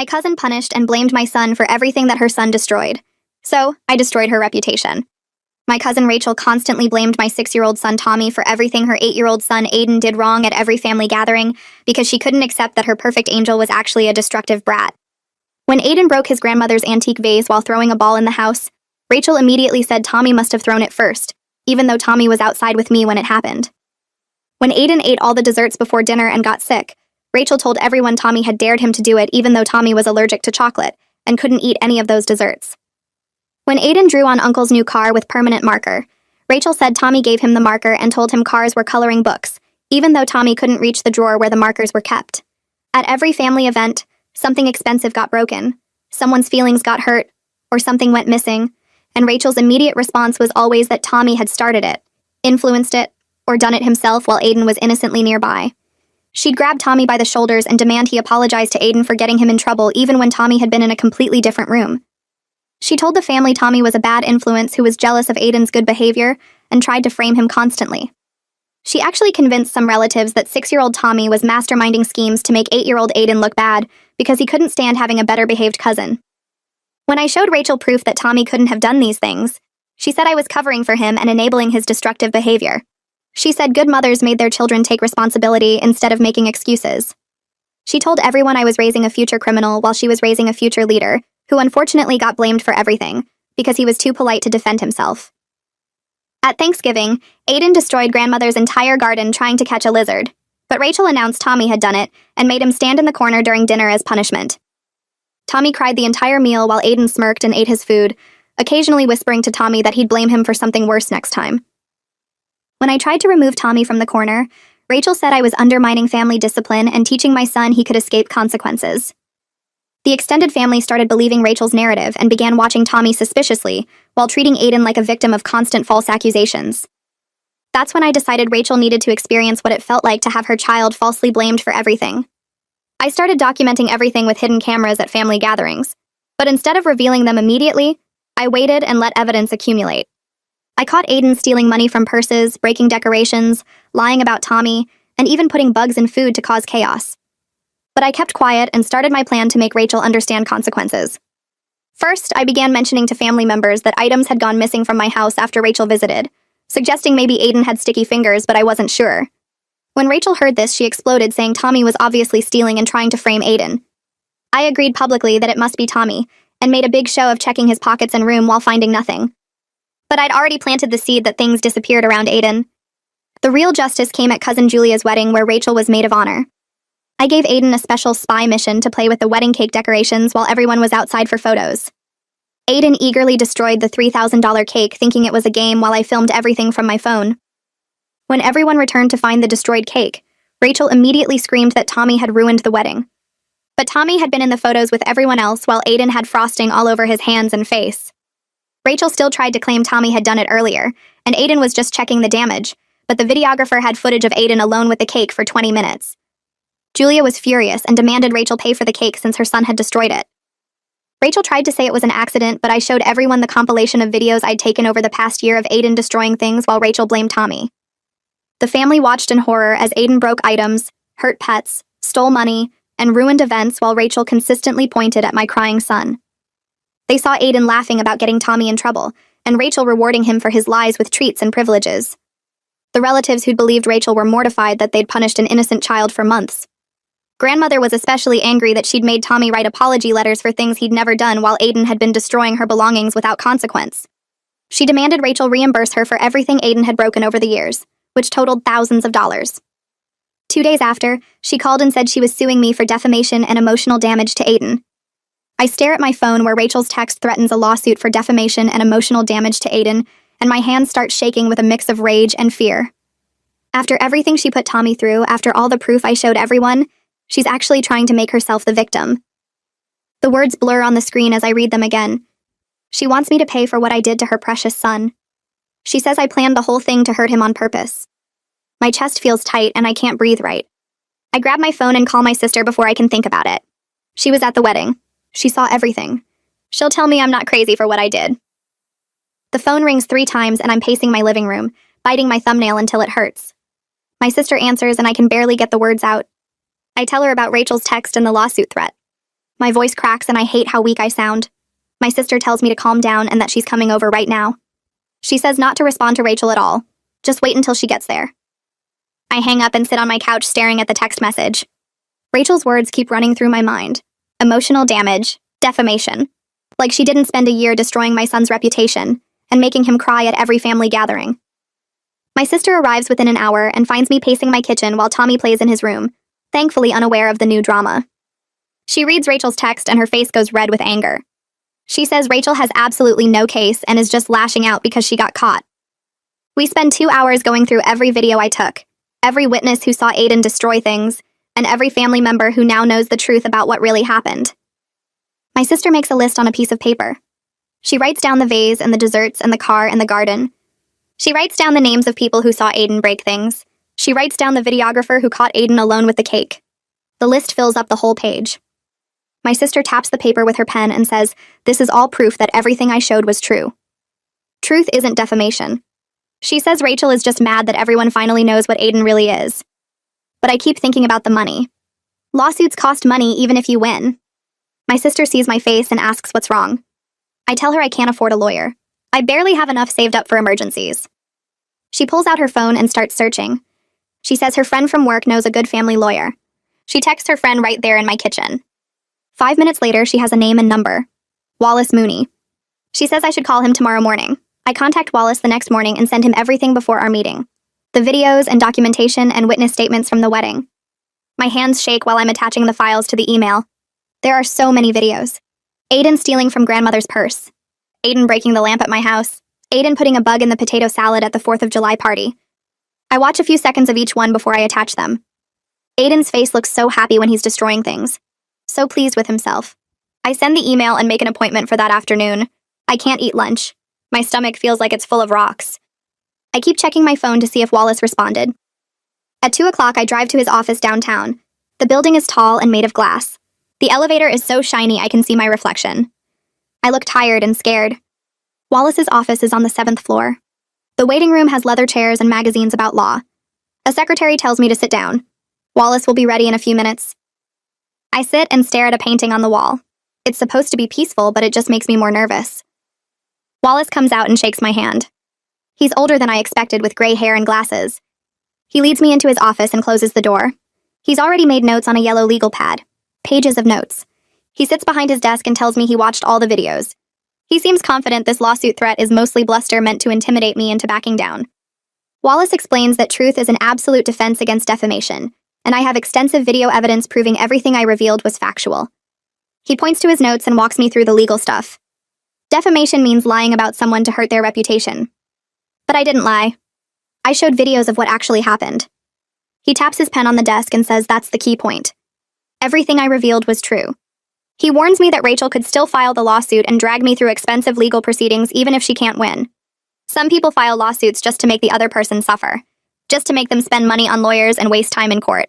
my cousin punished and blamed my son for everything that her son destroyed. So, I destroyed her reputation. My cousin Rachel constantly blamed my 6-year-old son Tommy for everything her 8-year-old son Aiden did wrong at every family gathering because she couldn't accept that her perfect angel was actually a destructive brat. When Aiden broke his grandmother's antique vase while throwing a ball in the house, Rachel immediately said Tommy must have thrown it first, even though Tommy was outside with me when it happened. When Aiden ate all the desserts before dinner and got sick, Rachel told everyone Tommy had dared him to do it even though Tommy was allergic to chocolate and couldn't eat any of those desserts. When Aiden drew on Uncle's new car with permanent marker, Rachel said Tommy gave him the marker and told him cars were coloring books, even though Tommy couldn't reach the drawer where the markers were kept. At every family event, something expensive got broken, someone's feelings got hurt, or something went missing, and Rachel's immediate response was always that Tommy had started it, influenced it, or done it himself while Aiden was innocently nearby. She'd grab Tommy by the shoulders and demand he apologize to Aiden for getting him in trouble even when Tommy had been in a completely different room. She told the family Tommy was a bad influence who was jealous of Aiden's good behavior and tried to frame him constantly. She actually convinced some relatives that 6-year-old Tommy was masterminding schemes to make 8-year-old Aiden look bad because he couldn't stand having a better-behaved cousin. When I showed Rachel proof that Tommy couldn't have done these things, she said I was covering for him and enabling his destructive behavior. She said good mothers made their children take responsibility instead of making excuses. She told everyone I was raising a future criminal while she was raising a future leader, who unfortunately got blamed for everything, because he was too polite to defend himself. At Thanksgiving, Aiden destroyed grandmother's entire garden trying to catch a lizard, but Rachel announced Tommy had done it and made him stand in the corner during dinner as punishment. Tommy cried the entire meal while Aiden smirked and ate his food, occasionally whispering to Tommy that he'd blame him for something worse next time. When I tried to remove Tommy from the corner, Rachel said I was undermining family discipline and teaching my son he could escape consequences. The extended family started believing Rachel's narrative and began watching Tommy suspiciously, while treating Aiden like a victim of constant false accusations. That's when I decided Rachel needed to experience what it felt like to have her child falsely blamed for everything. I started documenting everything with hidden cameras at family gatherings, but instead of revealing them immediately, I waited and let evidence accumulate. I caught Aiden stealing money from purses, breaking decorations, lying about Tommy, and even putting bugs in food to cause chaos. But I kept quiet and started my plan to make Rachel understand consequences. First, I began mentioning to family members that items had gone missing from my house after Rachel visited, suggesting maybe Aiden had sticky fingers, but I wasn't sure. When Rachel heard this, she exploded, saying Tommy was obviously stealing and trying to frame Aiden. I agreed publicly that it must be Tommy, and made a big show of checking his pockets and room while finding nothing. But I'd already planted the seed that things disappeared around Aiden. The real justice came at Cousin Julia's wedding, where Rachel was maid of honor. I gave Aiden a special spy mission to play with the wedding cake decorations while everyone was outside for photos. Aiden eagerly destroyed the $3,000 cake, thinking it was a game, while I filmed everything from my phone. When everyone returned to find the destroyed cake, Rachel immediately screamed that Tommy had ruined the wedding. But Tommy had been in the photos with everyone else while Aiden had frosting all over his hands and face. Rachel still tried to claim Tommy had done it earlier, and Aiden was just checking the damage, but the videographer had footage of Aiden alone with the cake for 20 minutes. Julia was furious and demanded Rachel pay for the cake since her son had destroyed it. Rachel tried to say it was an accident, but I showed everyone the compilation of videos I'd taken over the past year of Aiden destroying things while Rachel blamed Tommy. The family watched in horror as Aiden broke items, hurt pets, stole money, and ruined events while Rachel consistently pointed at my crying son. They saw Aiden laughing about getting Tommy in trouble, and Rachel rewarding him for his lies with treats and privileges. The relatives who'd believed Rachel were mortified that they'd punished an innocent child for months. Grandmother was especially angry that she'd made Tommy write apology letters for things he'd never done while Aiden had been destroying her belongings without consequence. She demanded Rachel reimburse her for everything Aiden had broken over the years, which totaled thousands of dollars. 2 days after, she called and said she was suing me for defamation and emotional damage to Aiden. I stare at my phone where Rachel's text threatens a lawsuit for defamation and emotional damage to Aiden, and my hands start shaking with a mix of rage and fear. After everything she put Tommy through, after all the proof I showed everyone, she's actually trying to make herself the victim. The words blur on the screen as I read them again. She wants me to pay for what I did to her precious son. She says I planned the whole thing to hurt him on purpose. My chest feels tight and I can't breathe right. I grab my phone and call my sister before I can think about it. She was at the wedding. She saw everything. She'll tell me I'm not crazy for what I did. The phone rings 3 times and I'm pacing my living room, biting my thumbnail until it hurts. My sister answers and I can barely get the words out. I tell her about Rachel's text and the lawsuit threat. My voice cracks and I hate how weak I sound. My sister tells me to calm down and that she's coming over right now. She says not to respond to Rachel at all. Just wait until she gets there. I hang up and sit on my couch staring at the text message. Rachel's words keep running through my mind. Emotional damage, defamation. Like she didn't spend a year destroying my son's reputation and making him cry at every family gathering. My sister arrives within an hour and finds me pacing my kitchen while Tommy plays in his room, thankfully unaware of the new drama. She reads Rachel's text and her face goes red with anger. She says Rachel has absolutely no case and is just lashing out because she got caught. We spend 2 hours going through every video I took, every witness who saw Aiden destroy things, and every family member who now knows the truth about what really happened. My sister makes a list on a piece of paper. She writes down the vase and the desserts and the car and the garden. She writes down the names of people who saw Aiden break things. She writes down the videographer who caught Aiden alone with the cake. The list fills up the whole page. My sister taps the paper with her pen and says, "This is all proof that everything I showed was true." Truth isn't defamation. She says Rachel is just mad that everyone finally knows what Aiden really is. But I keep thinking about the money. Lawsuits cost money even if you win. My sister sees my face and asks what's wrong. I tell her I can't afford a lawyer. I barely have enough saved up for emergencies. She pulls out her phone and starts searching. She says her friend from work knows a good family lawyer. She texts her friend right there in my kitchen. 5 minutes later, she has a name and number. Wallace Mooney. She says I should call him tomorrow morning. I contact Wallace the next morning and send him everything before our meeting. The videos and documentation and witness statements from the wedding. My hands shake while I'm attaching the files to the email. There are so many videos. Aiden stealing from grandmother's purse. Aiden breaking the lamp at my house. Aiden putting a bug in the potato salad at the 4th of July party. I watch a few seconds of each one before I attach them. Aiden's face looks so happy when he's destroying things. So pleased with himself. I send the email and make an appointment for that afternoon. I can't eat lunch. My stomach feels like it's full of rocks. I keep checking my phone to see if Wallace responded. At 2 o'clock, I drive to his office downtown. The building is tall and made of glass. The elevator is so shiny I can see my reflection. I look tired and scared. Wallace's office is on the 7th floor. The waiting room has leather chairs and magazines about law. A secretary tells me to sit down. Wallace will be ready in a few minutes. I sit and stare at a painting on the wall. It's supposed to be peaceful, but it just makes me more nervous. Wallace comes out and shakes my hand. He's older than I expected with gray hair and glasses. He leads me into his office and closes the door. He's already made notes on a yellow legal pad. Pages of notes. He sits behind his desk and tells me he watched all the videos. He seems confident this lawsuit threat is mostly bluster meant to intimidate me into backing down. Wallace explains that truth is an absolute defense against defamation, and I have extensive video evidence proving everything I revealed was factual. He points to his notes and walks me through the legal stuff. Defamation means lying about someone to hurt their reputation. But I didn't lie. I showed videos of what actually happened. He taps his pen on the desk and says that's the key point. Everything I revealed was true. He warns me that Rachel could still file the lawsuit and drag me through expensive legal proceedings even if she can't win. Some people file lawsuits just to make the other person suffer, just to make them spend money on lawyers and waste time in court.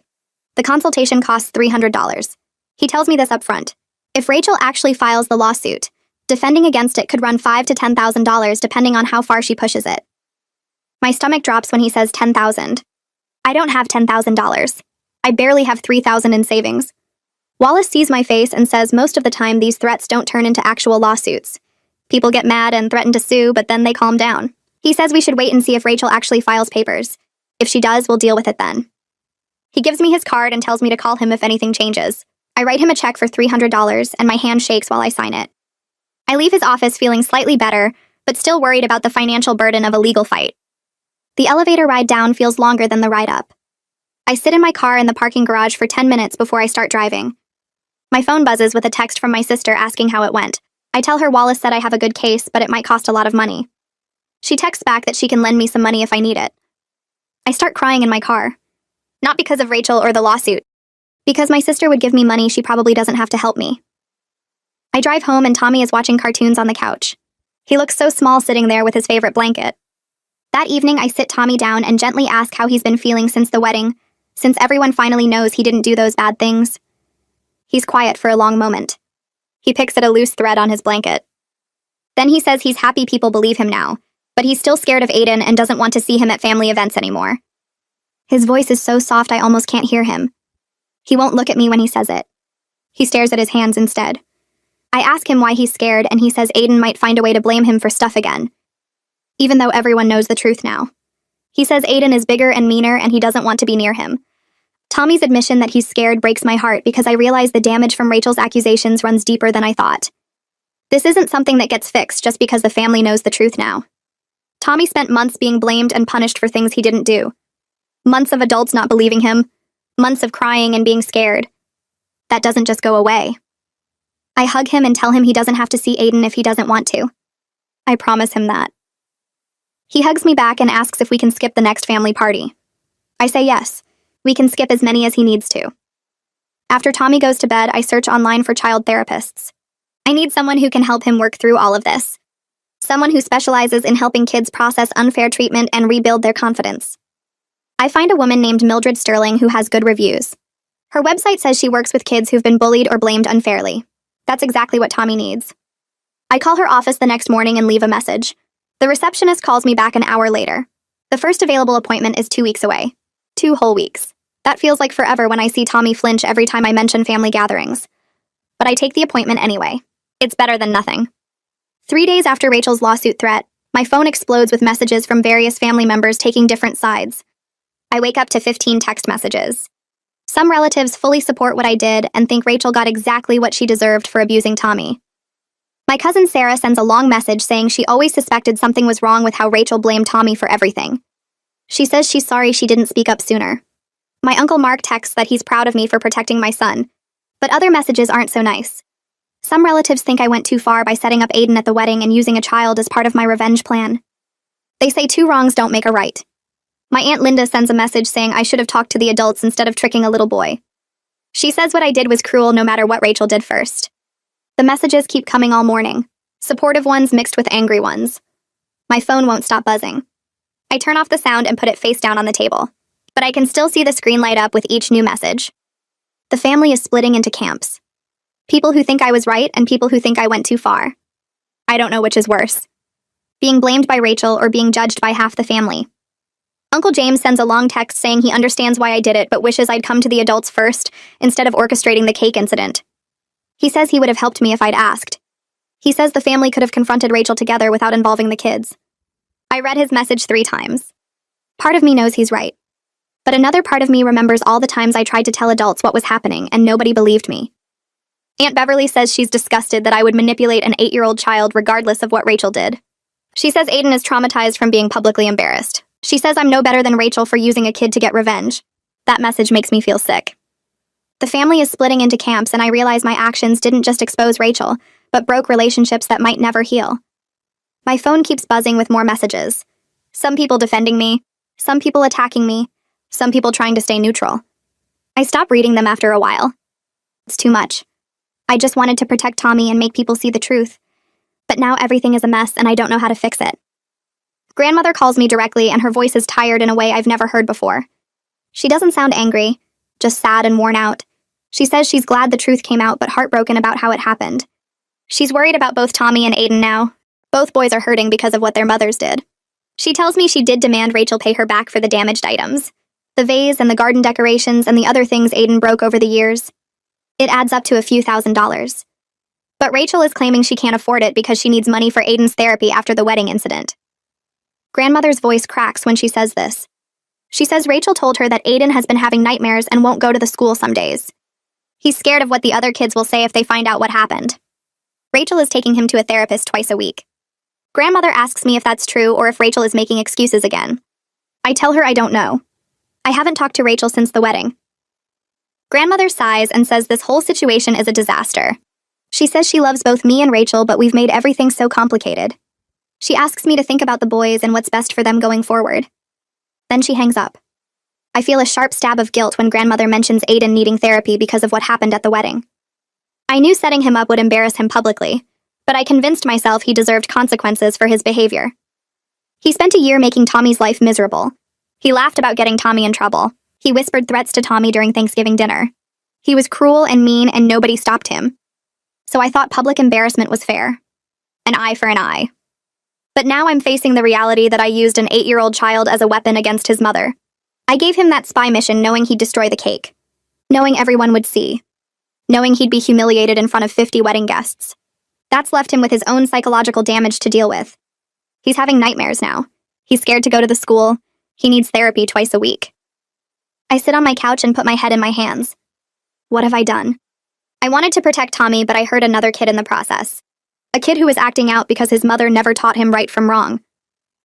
The consultation costs $300. He tells me this up front. If Rachel actually files the lawsuit, defending against it could run $5,000 to $10,000 depending on how far she pushes it. My stomach drops when he says $10,000. I don't have $10,000. I barely have $3,000 in savings. Wallace sees my face and says most of the time these threats don't turn into actual lawsuits. People get mad and threaten to sue, but then they calm down. He says we should wait and see if Rachel actually files papers. If she does, we'll deal with it then. He gives me his card and tells me to call him if anything changes. I write him a check for $300 and my hand shakes while I sign it. I leave his office feeling slightly better, but still worried about the financial burden of a legal fight. The elevator ride down feels longer than the ride up. I sit in my car in the parking garage for 10 minutes before I start driving. My phone buzzes with a text from my sister asking how it went. I tell her Wallace said I have a good case, but it might cost a lot of money. She texts back that she can lend me some money if I need it. I start crying in my car. Not because of Rachel or the lawsuit. Because my sister would give me money she probably doesn't have to help me. I drive home and Tommy is watching cartoons on the couch. He looks so small sitting there with his favorite blanket. That evening, I sit Tommy down and gently ask how he's been feeling since the wedding, since everyone finally knows he didn't do those bad things. He's quiet for a long moment. He picks at a loose thread on his blanket. Then he says he's happy people believe him now, but he's still scared of Aiden and doesn't want to see him at family events anymore. His voice is so soft I almost can't hear him. He won't look at me when he says it. He stares at his hands instead. I ask him why he's scared, and he says Aiden might find a way to blame him for stuff again. Even though everyone knows the truth now. He says Aiden is bigger and meaner and he doesn't want to be near him. Tommy's admission that he's scared breaks my heart because I realize the damage from Rachel's accusations runs deeper than I thought. This isn't something that gets fixed just because the family knows the truth now. Tommy spent months being blamed and punished for things he didn't do. Months of adults not believing him. Months of crying and being scared. That doesn't just go away. I hug him and tell him he doesn't have to see Aiden if he doesn't want to. I promise him that. He hugs me back and asks if we can skip the next family party. I say yes. We can skip as many as he needs to. After Tommy goes to bed, I search online for child therapists. I need someone who can help him work through all of this. Someone who specializes in helping kids process unfair treatment and rebuild their confidence. I find a woman named Mildred Sterling who has good reviews. Her website says she works with kids who've been bullied or blamed unfairly. That's exactly what Tommy needs. I call her office the next morning and leave a message. The receptionist calls me back an hour later. The first available appointment is 2 weeks away. 2 whole weeks. That feels like forever when I see Tommy flinch every time I mention family gatherings. But I take the appointment anyway. It's better than nothing. 3 days after Rachel's lawsuit threat, my phone explodes with messages from various family members taking different sides. I wake up to 15 text messages. Some relatives fully support what I did and think Rachel got exactly what she deserved for abusing Tommy. My cousin Sarah sends a long message saying she always suspected something was wrong with how Rachel blamed Tommy for everything. She says she's sorry she didn't speak up sooner. My uncle Mark texts that he's proud of me for protecting my son, but other messages aren't so nice. Some relatives think I went too far by setting up Aiden at the wedding and using a child as part of my revenge plan. They say 2 wrongs don't make a right. My Aunt Linda sends a message saying I should have talked to the adults instead of tricking a little boy. She says what I did was cruel no matter what Rachel did first. The messages keep coming all morning, supportive ones mixed with angry ones. My phone won't stop buzzing. I turn off the sound and put it face down on the table, but I can still see the screen light up with each new message. The family is splitting into camps. People who think I was right and people who think I went too far. I don't know which is worse. Being blamed by Rachel or being judged by half the family. Uncle James sends a long text saying he understands why I did it but wishes I'd come to the adults first instead of orchestrating the cake incident. He says he would have helped me if I'd asked. He says the family could have confronted Rachel together without involving the kids. I read his message 3 times. Part of me knows he's right. But another part of me remembers all the times I tried to tell adults what was happening and nobody believed me. Aunt Beverly says she's disgusted that I would manipulate an 8-year-old child regardless of what Rachel did. She says Aiden is traumatized from being publicly embarrassed. She says I'm no better than Rachel for using a kid to get revenge. That message makes me feel sick. The family is splitting into camps and I realize my actions didn't just expose Rachel, but broke relationships that might never heal. My phone keeps buzzing with more messages. Some people defending me, some people attacking me, some people trying to stay neutral. I stop reading them after a while. It's too much. I just wanted to protect Tommy and make people see the truth. But now everything is a mess and I don't know how to fix it. Grandmother calls me directly and her voice is tired in a way I've never heard before. She doesn't sound angry, just sad and worn out. She says she's glad the truth came out but heartbroken about how it happened. She's worried about both Tommy and Aiden now. Both boys are hurting because of what their mothers did. She tells me she did demand Rachel pay her back for the damaged items. The vase and the garden decorations and the other things Aiden broke over the years. It adds up to a few $1,000s. But Rachel is claiming she can't afford it because she needs money for Aiden's therapy after the wedding incident. Grandmother's voice cracks when she says this. She says Rachel told her that Aiden has been having nightmares and won't go to the school some days. He's scared of what the other kids will say if they find out what happened. Rachel is taking him to a therapist twice a week. Grandmother asks me if that's true or if Rachel is making excuses again. I tell her I don't know. I haven't talked to Rachel since the wedding. Grandmother sighs and says this whole situation is a disaster. She says she loves both me and Rachel, but we've made everything so complicated. She asks me to think about the boys and what's best for them going forward. Then she hangs up. I feel a sharp stab of guilt when Grandmother mentions Aiden needing therapy because of what happened at the wedding. I knew setting him up would embarrass him publicly, but I convinced myself he deserved consequences for his behavior. He spent a year making Tommy's life miserable. He laughed about getting Tommy in trouble. He whispered threats to Tommy during Thanksgiving dinner. He was cruel and mean and nobody stopped him. So I thought public embarrassment was fair. An eye for an eye. But now I'm facing the reality that I used an 8-year-old child as a weapon against his mother. I gave him that spy mission knowing he'd destroy the cake. Knowing everyone would see. knowing he'd be humiliated in front of 50 wedding guests. That's left him with his own psychological damage to deal with. He's having nightmares now. He's scared to go to the school. He needs therapy twice a week. I sit on my couch and put my head in my hands. What have I done? I wanted to protect Tommy, but I hurt another kid in the process. A kid who was acting out because his mother never taught him right from wrong.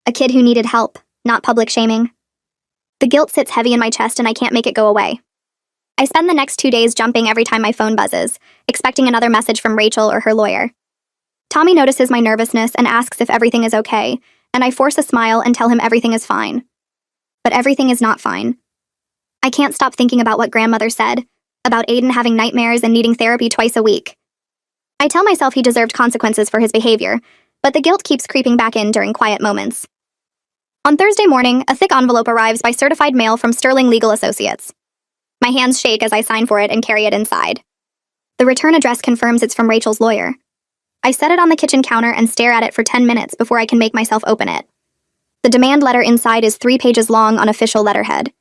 A kid who needed help, not public shaming. The guilt sits heavy in my chest and I can't make it go away. I spend the next 2 days jumping every time my phone buzzes, expecting another message from Rachel or her lawyer. Tommy notices my nervousness and asks if everything is okay, and I force a smile and tell him everything is fine. But everything is not fine. I can't stop thinking about what grandmother said, about Aiden having nightmares and needing therapy twice a week. I tell myself he deserved consequences for his behavior, but the guilt keeps creeping back in during quiet moments. On Thursday morning, a thick envelope arrives by certified mail from Sterling Legal Associates. My hands shake as I sign for it and carry it inside. The return address confirms it's from Rachel's lawyer. I set it on the kitchen counter and stare at it for 10 minutes before I can make myself open it. The demand letter inside is 3 pages long on official letterhead.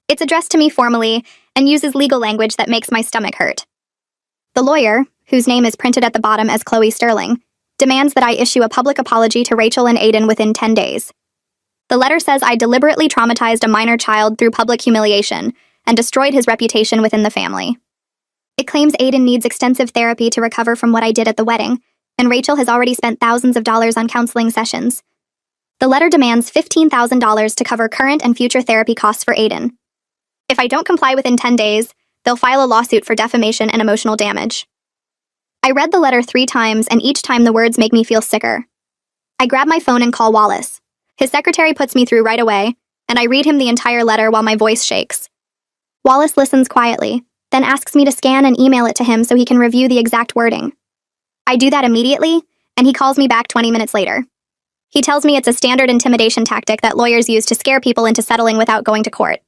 It's addressed to me formally and uses legal language that makes my stomach hurt. The lawyer, whose name is printed at the bottom as Chloe Sterling, demands that I issue a public apology to Rachel and Aiden within 10 days. The letter says I deliberately traumatized a minor child through public humiliation and destroyed his reputation within the family. It claims Aiden needs extensive therapy to recover from what I did at the wedding, and Rachel has already spent thousands of dollars on counseling sessions. The letter demands $15,000 to cover current and future therapy costs for Aiden. If I don't comply within 10 days, they'll file a lawsuit for defamation and emotional damage. I read the letter 3 times, and each time the words make me feel sicker. I grab my phone and call Wallace. His secretary puts me through right away, and I read him the entire letter while my voice shakes. Wallace listens quietly, then asks me to scan and email it to him so he can review the exact wording. I do that immediately, and he calls me back 20 minutes later. He tells me it's a standard intimidation tactic that lawyers use to scare people into settling without going to court.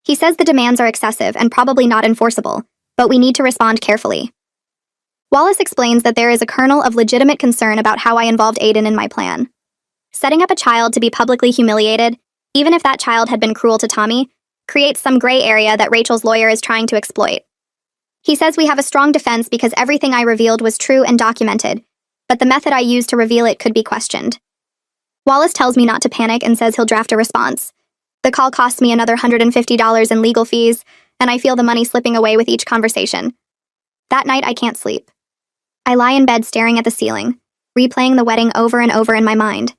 He says the demands are excessive and probably not enforceable, but we need to respond carefully. Wallace explains that there is a kernel of legitimate concern about how I involved Aiden in my plan. Setting up a child to be publicly humiliated, even if that child had been cruel to Tommy, creates some gray area that Rachel's lawyer is trying to exploit. He says we have a strong defense because everything I revealed was true and documented, but the method I used to reveal it could be questioned. Wallace tells me not to panic and says he'll draft a response. The call costs me another $150 in legal fees, and I feel the money slipping away with each conversation. That night, I can't sleep. I lie in bed staring at the ceiling, replaying the wedding over and over in my mind.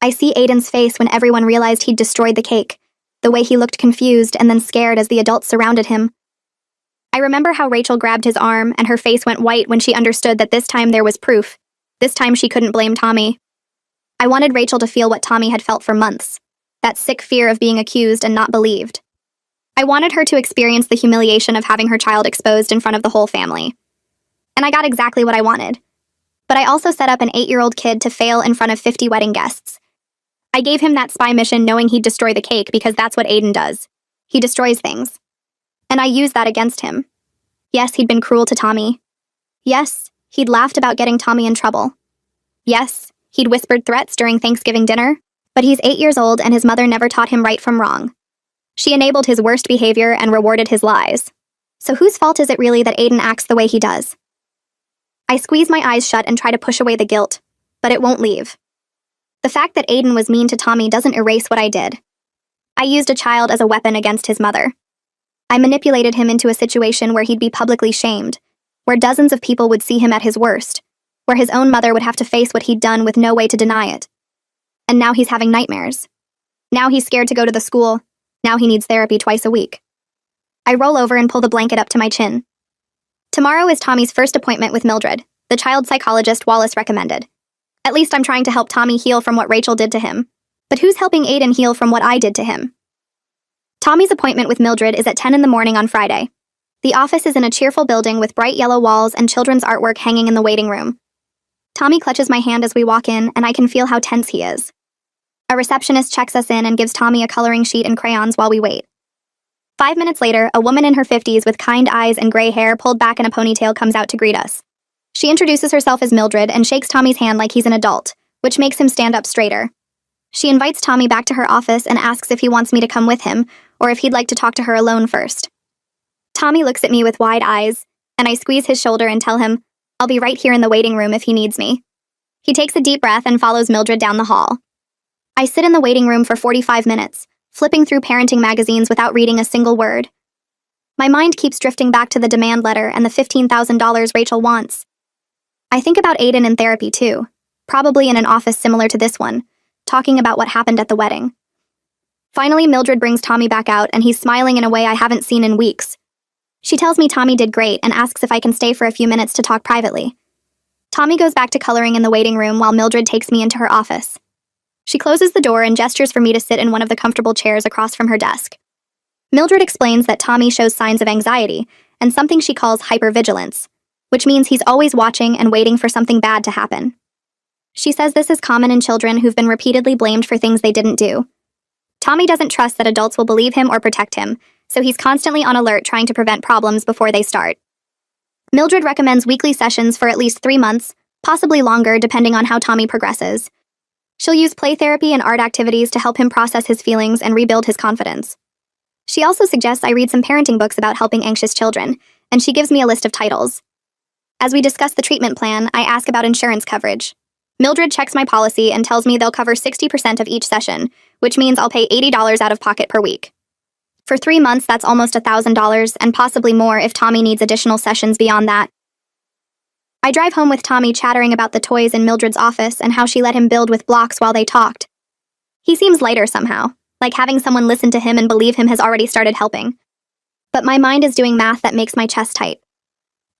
I see Aiden's face when everyone realized he'd destroyed the cake, the way he looked confused and then scared as the adults surrounded him. I remember how Rachel grabbed his arm and her face went white when she understood that this time there was proof. This time she couldn't blame Tommy. I wanted Rachel to feel what Tommy had felt for months, that sick fear of being accused and not believed. I wanted her to experience the humiliation of having her child exposed in front of the whole family. And I got exactly what I wanted. But I also set up an 8-year-old kid to fail in front of 50 wedding guests. I gave him that spy mission knowing he'd destroy the cake because that's what Aiden does. He destroys things. And I used that against him. Yes, he'd been cruel to Tommy. Yes, he'd laughed about getting Tommy in trouble. Yes, he'd whispered threats during Thanksgiving dinner, but he's 8 years old and his mother never taught him right from wrong. She enabled his worst behavior and rewarded his lies. So whose fault is it really that Aiden acts the way he does? I squeeze my eyes shut and try to push away the guilt, but it won't leave. The fact that Aiden was mean to Tommy doesn't erase what I did. I used a child as a weapon against his mother. I manipulated him into a situation where he'd be publicly shamed, where dozens of people would see him at his worst, where his own mother would have to face what he'd done with no way to deny it. And now he's having nightmares. Now he's scared to go to the school. Now he needs therapy twice a week. I roll over and pull the blanket up to my chin. Tomorrow is Tommy's first appointment with Mildred, the child psychologist Wallace recommended. At least I'm trying to help Tommy heal from what Rachel did to him. But who's helping Aiden heal from what I did to him? Tommy's appointment with Mildred is at 10 in the morning on Friday. The office is in a cheerful building with bright yellow walls and children's artwork hanging in the waiting room. Tommy clutches my hand as we walk in, and I can feel how tense he is. A receptionist checks us in and gives Tommy a coloring sheet and crayons while we wait. 5 minutes later, a woman in her 50s with kind eyes and gray hair pulled back in a ponytail comes out to greet us. She introduces herself as Mildred and shakes Tommy's hand like he's an adult, which makes him stand up straighter. She invites Tommy back to her office and asks if he wants me to come with him, or if he'd like to talk to her alone first. Tommy looks at me with wide eyes, and I squeeze his shoulder and tell him, I'll be right here in the waiting room if he needs me. He takes a deep breath and follows Mildred down the hall. I sit in the waiting room for 45 minutes, flipping through parenting magazines without reading a single word. My mind keeps drifting back to the demand letter and the $15,000 Rachel wants. I think about Aiden in therapy too, probably in an office similar to this one, talking about what happened at the wedding. Finally, Mildred brings Tommy back out, and he's smiling in a way I haven't seen in weeks. She tells me Tommy did great and asks if I can stay for a few minutes to talk privately. Tommy goes back to coloring in the waiting room while Mildred takes me into her office. She closes the door and gestures for me to sit in one of the comfortable chairs across from her desk. Mildred explains that Tommy shows signs of anxiety and something she calls hypervigilance, which means he's always watching and waiting for something bad to happen. She says this is common in children who've been repeatedly blamed for things they didn't do. Tommy doesn't trust that adults will believe him or protect him, so he's constantly on alert trying to prevent problems before they start. Mildred recommends weekly sessions for at least 3 months, possibly longer depending on how Tommy progresses. She'll use play therapy and art activities to help him process his feelings and rebuild his confidence. She also suggests I read some parenting books about helping anxious children, and she gives me a list of titles. As we discuss the treatment plan, I ask about insurance coverage. Mildred checks my policy and tells me they'll cover 60% of each session, which means I'll pay $80 out of pocket per week. For 3 months, that's almost $1,000, and possibly more if Tommy needs additional sessions beyond that. I drive home with Tommy chattering about the toys in Mildred's office and how she let him build with blocks while they talked. He seems lighter somehow, like having someone listen to him and believe him has already started helping. But my mind is doing math that makes my chest tight.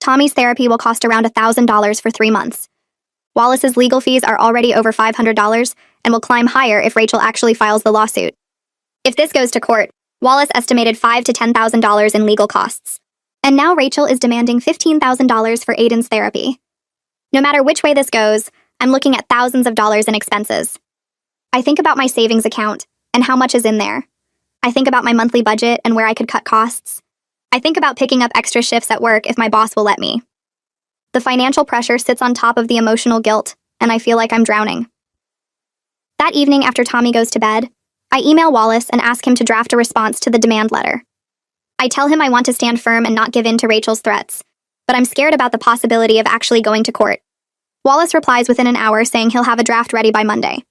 Tommy's therapy will cost around $1,000 for 3 months. Wallace's legal fees are already over $500 and will climb higher if Rachel actually files the lawsuit. If this goes to court, Wallace estimated $5,000 to $10,000 in legal costs. And now Rachel is demanding $15,000 for Aiden's therapy. No matter which way this goes, I'm looking at thousands of dollars in expenses. I think about my savings account and how much is in there. I think about my monthly budget and where I could cut costs. I think about picking up extra shifts at work if my boss will let me. The financial pressure sits on top of the emotional guilt, and I feel like I'm drowning. That evening after Tommy goes to bed, I email Wallace and ask him to draft a response to the demand letter. I tell him I want to stand firm and not give in to Rachel's threats, but I'm scared about the possibility of actually going to court. Wallace replies within an hour saying he'll have a draft ready by Monday.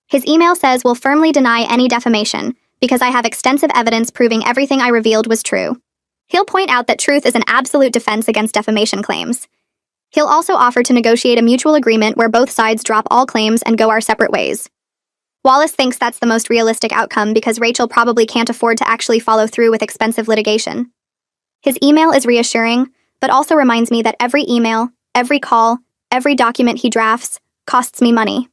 His email says we'll firmly deny any defamation because I have extensive evidence proving everything I revealed was true. He'll point out that truth is an absolute defense against defamation claims. He'll also offer to negotiate a mutual agreement where both sides drop all claims and go our separate ways. Wallace thinks that's the most realistic outcome because Rachel probably can't afford to actually follow through with expensive litigation. His email is reassuring, but also reminds me that every email, every call, every document he drafts costs me money.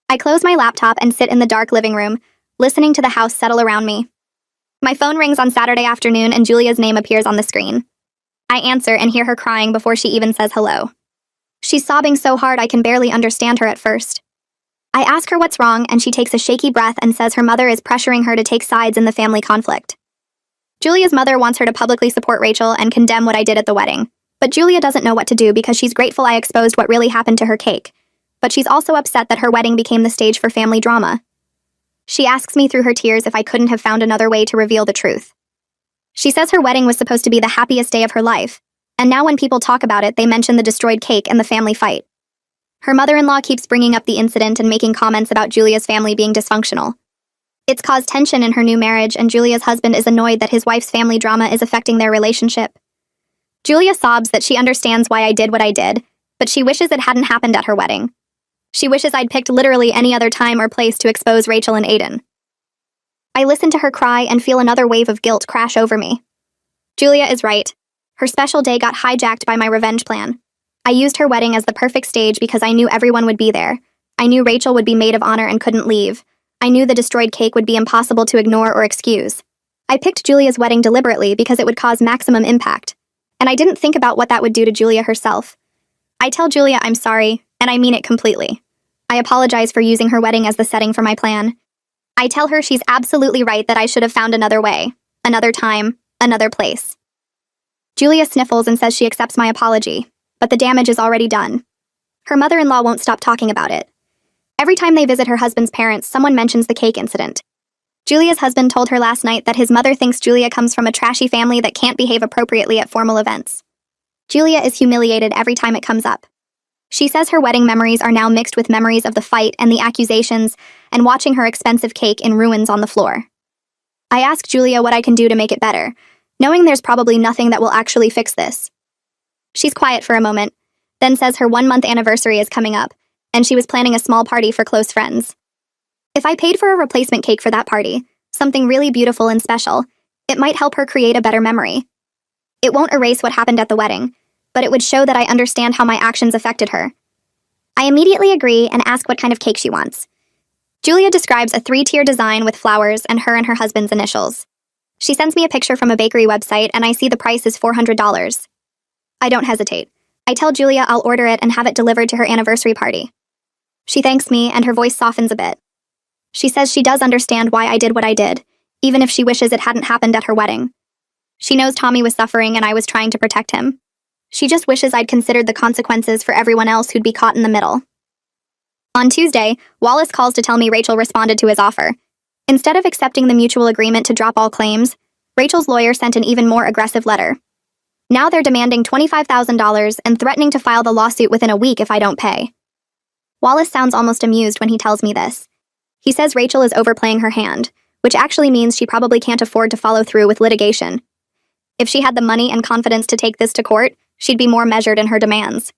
I close my laptop and sit in the dark living room, listening to the house settle around me. My phone rings on Saturday afternoon and Julia's name appears on the screen. I answer and hear her crying before she even says hello. She's sobbing so hard I can barely understand her at first. I ask her what's wrong and she takes a shaky breath and says her mother is pressuring her to take sides in the family conflict. Julia's mother wants her to publicly support Rachel and condemn what I did at the wedding, but Julia doesn't know what to do because she's grateful I exposed what really happened to her cake, but she's also upset that her wedding became the stage for family drama. She asks me through her tears if I couldn't have found another way to reveal the truth. She says her wedding was supposed to be the happiest day of her life, and now when people talk about it, they mention the destroyed cake and the family fight. Her mother-in-law keeps bringing up the incident and making comments about Julia's family being dysfunctional. It's caused tension in her new marriage, and Julia's husband is annoyed that his wife's family drama is affecting their relationship. Julia sobs that she understands why I did what I did, but she wishes it hadn't happened at her wedding. She wishes I'd picked literally any other time or place to expose Rachel and Aiden. I listen to her cry and feel another wave of guilt crash over me. Julia is right. Her special day got hijacked by my revenge plan. I used her wedding as the perfect stage because I knew everyone would be there. I knew Rachel would be maid of honor and couldn't leave. I knew the destroyed cake would be impossible to ignore or excuse. I picked Julia's wedding deliberately because it would cause maximum impact. And I didn't think about what that would do to Julia herself. I tell Julia I'm sorry, and I mean it completely. I apologize for using her wedding as the setting for my plan. I tell her she's absolutely right that I should have found another way, another time, another place. Julia sniffles and says she accepts my apology, but the damage is already done. Her mother-in-law won't stop talking about it. Every time they visit her husband's parents, someone mentions the cake incident. Julia's husband told her last night that his mother thinks Julia comes from a trashy family that can't behave appropriately at formal events. Julia is humiliated every time it comes up. She says her wedding memories are now mixed with memories of the fight and the accusations and watching her expensive cake in ruins on the floor. I ask Julia what I can do to make it better, knowing there's probably nothing that will actually fix this. She's quiet for a moment, then says her 1-month anniversary is coming up, and she was planning a small party for close friends. If I paid for a replacement cake for that party, something really beautiful and special, it might help her create a better memory. It won't erase what happened at the wedding, but it would show that I understand how my actions affected her. I immediately agree and ask what kind of cake she wants. Julia describes a 3-tier design with flowers and her husband's initials. She sends me a picture from a bakery website and I see the price is $400. I don't hesitate. I tell Julia I'll order it and have it delivered to her anniversary party. She thanks me and her voice softens a bit. She says she does understand why I did what I did, even if she wishes it hadn't happened at her wedding. She knows Tommy was suffering and I was trying to protect him. She just wishes I'd considered the consequences for everyone else who'd be caught in the middle. On Tuesday, Wallace calls to tell me Rachel responded to his offer. Instead of accepting the mutual agreement to drop all claims, Rachel's lawyer sent an even more aggressive letter. Now they're demanding $25,000 and threatening to file the lawsuit within a week if I don't pay. Wallace sounds almost amused when he tells me this. He says Rachel is overplaying her hand, which actually means she probably can't afford to follow through with litigation. If she had the money and confidence to take this to court, she'd be more measured in her demands.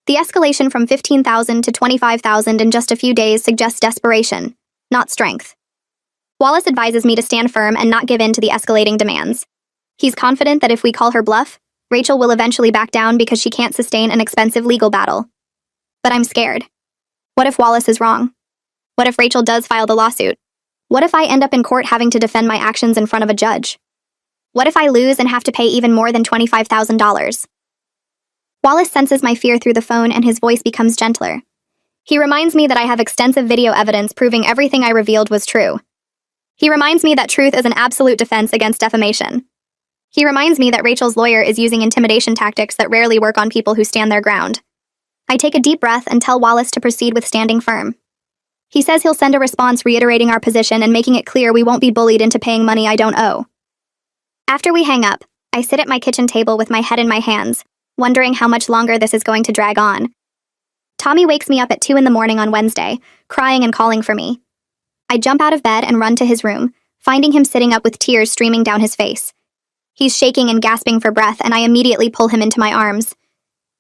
The escalation from $15,000 to $25,000 in just a few days suggests desperation, not strength. Wallace advises me to stand firm and not give in to the escalating demands. He's confident that if we call her bluff, Rachel will eventually back down because she can't sustain an expensive legal battle. But I'm scared. What if Wallace is wrong? What if Rachel does file the lawsuit? What if I end up in court having to defend my actions in front of a judge? What if I lose and have to pay even more than $25,000? Wallace senses my fear through the phone and his voice becomes gentler. He reminds me that I have extensive video evidence proving everything I revealed was true. He reminds me that truth is an absolute defense against defamation. He reminds me that Rachel's lawyer is using intimidation tactics that rarely work on people who stand their ground. I take a deep breath and tell Wallace to proceed with standing firm. He says he'll send a response reiterating our position and making it clear we won't be bullied into paying money I don't owe. After we hang up, I sit at my kitchen table with my head in my hands, wondering how much longer this is going to drag on. Tommy wakes me up at 2 in the morning on Wednesday, crying and calling for me. I jump out of bed and run to his room, finding him sitting up with tears streaming down his face. He's shaking and gasping for breath, and I immediately pull him into my arms.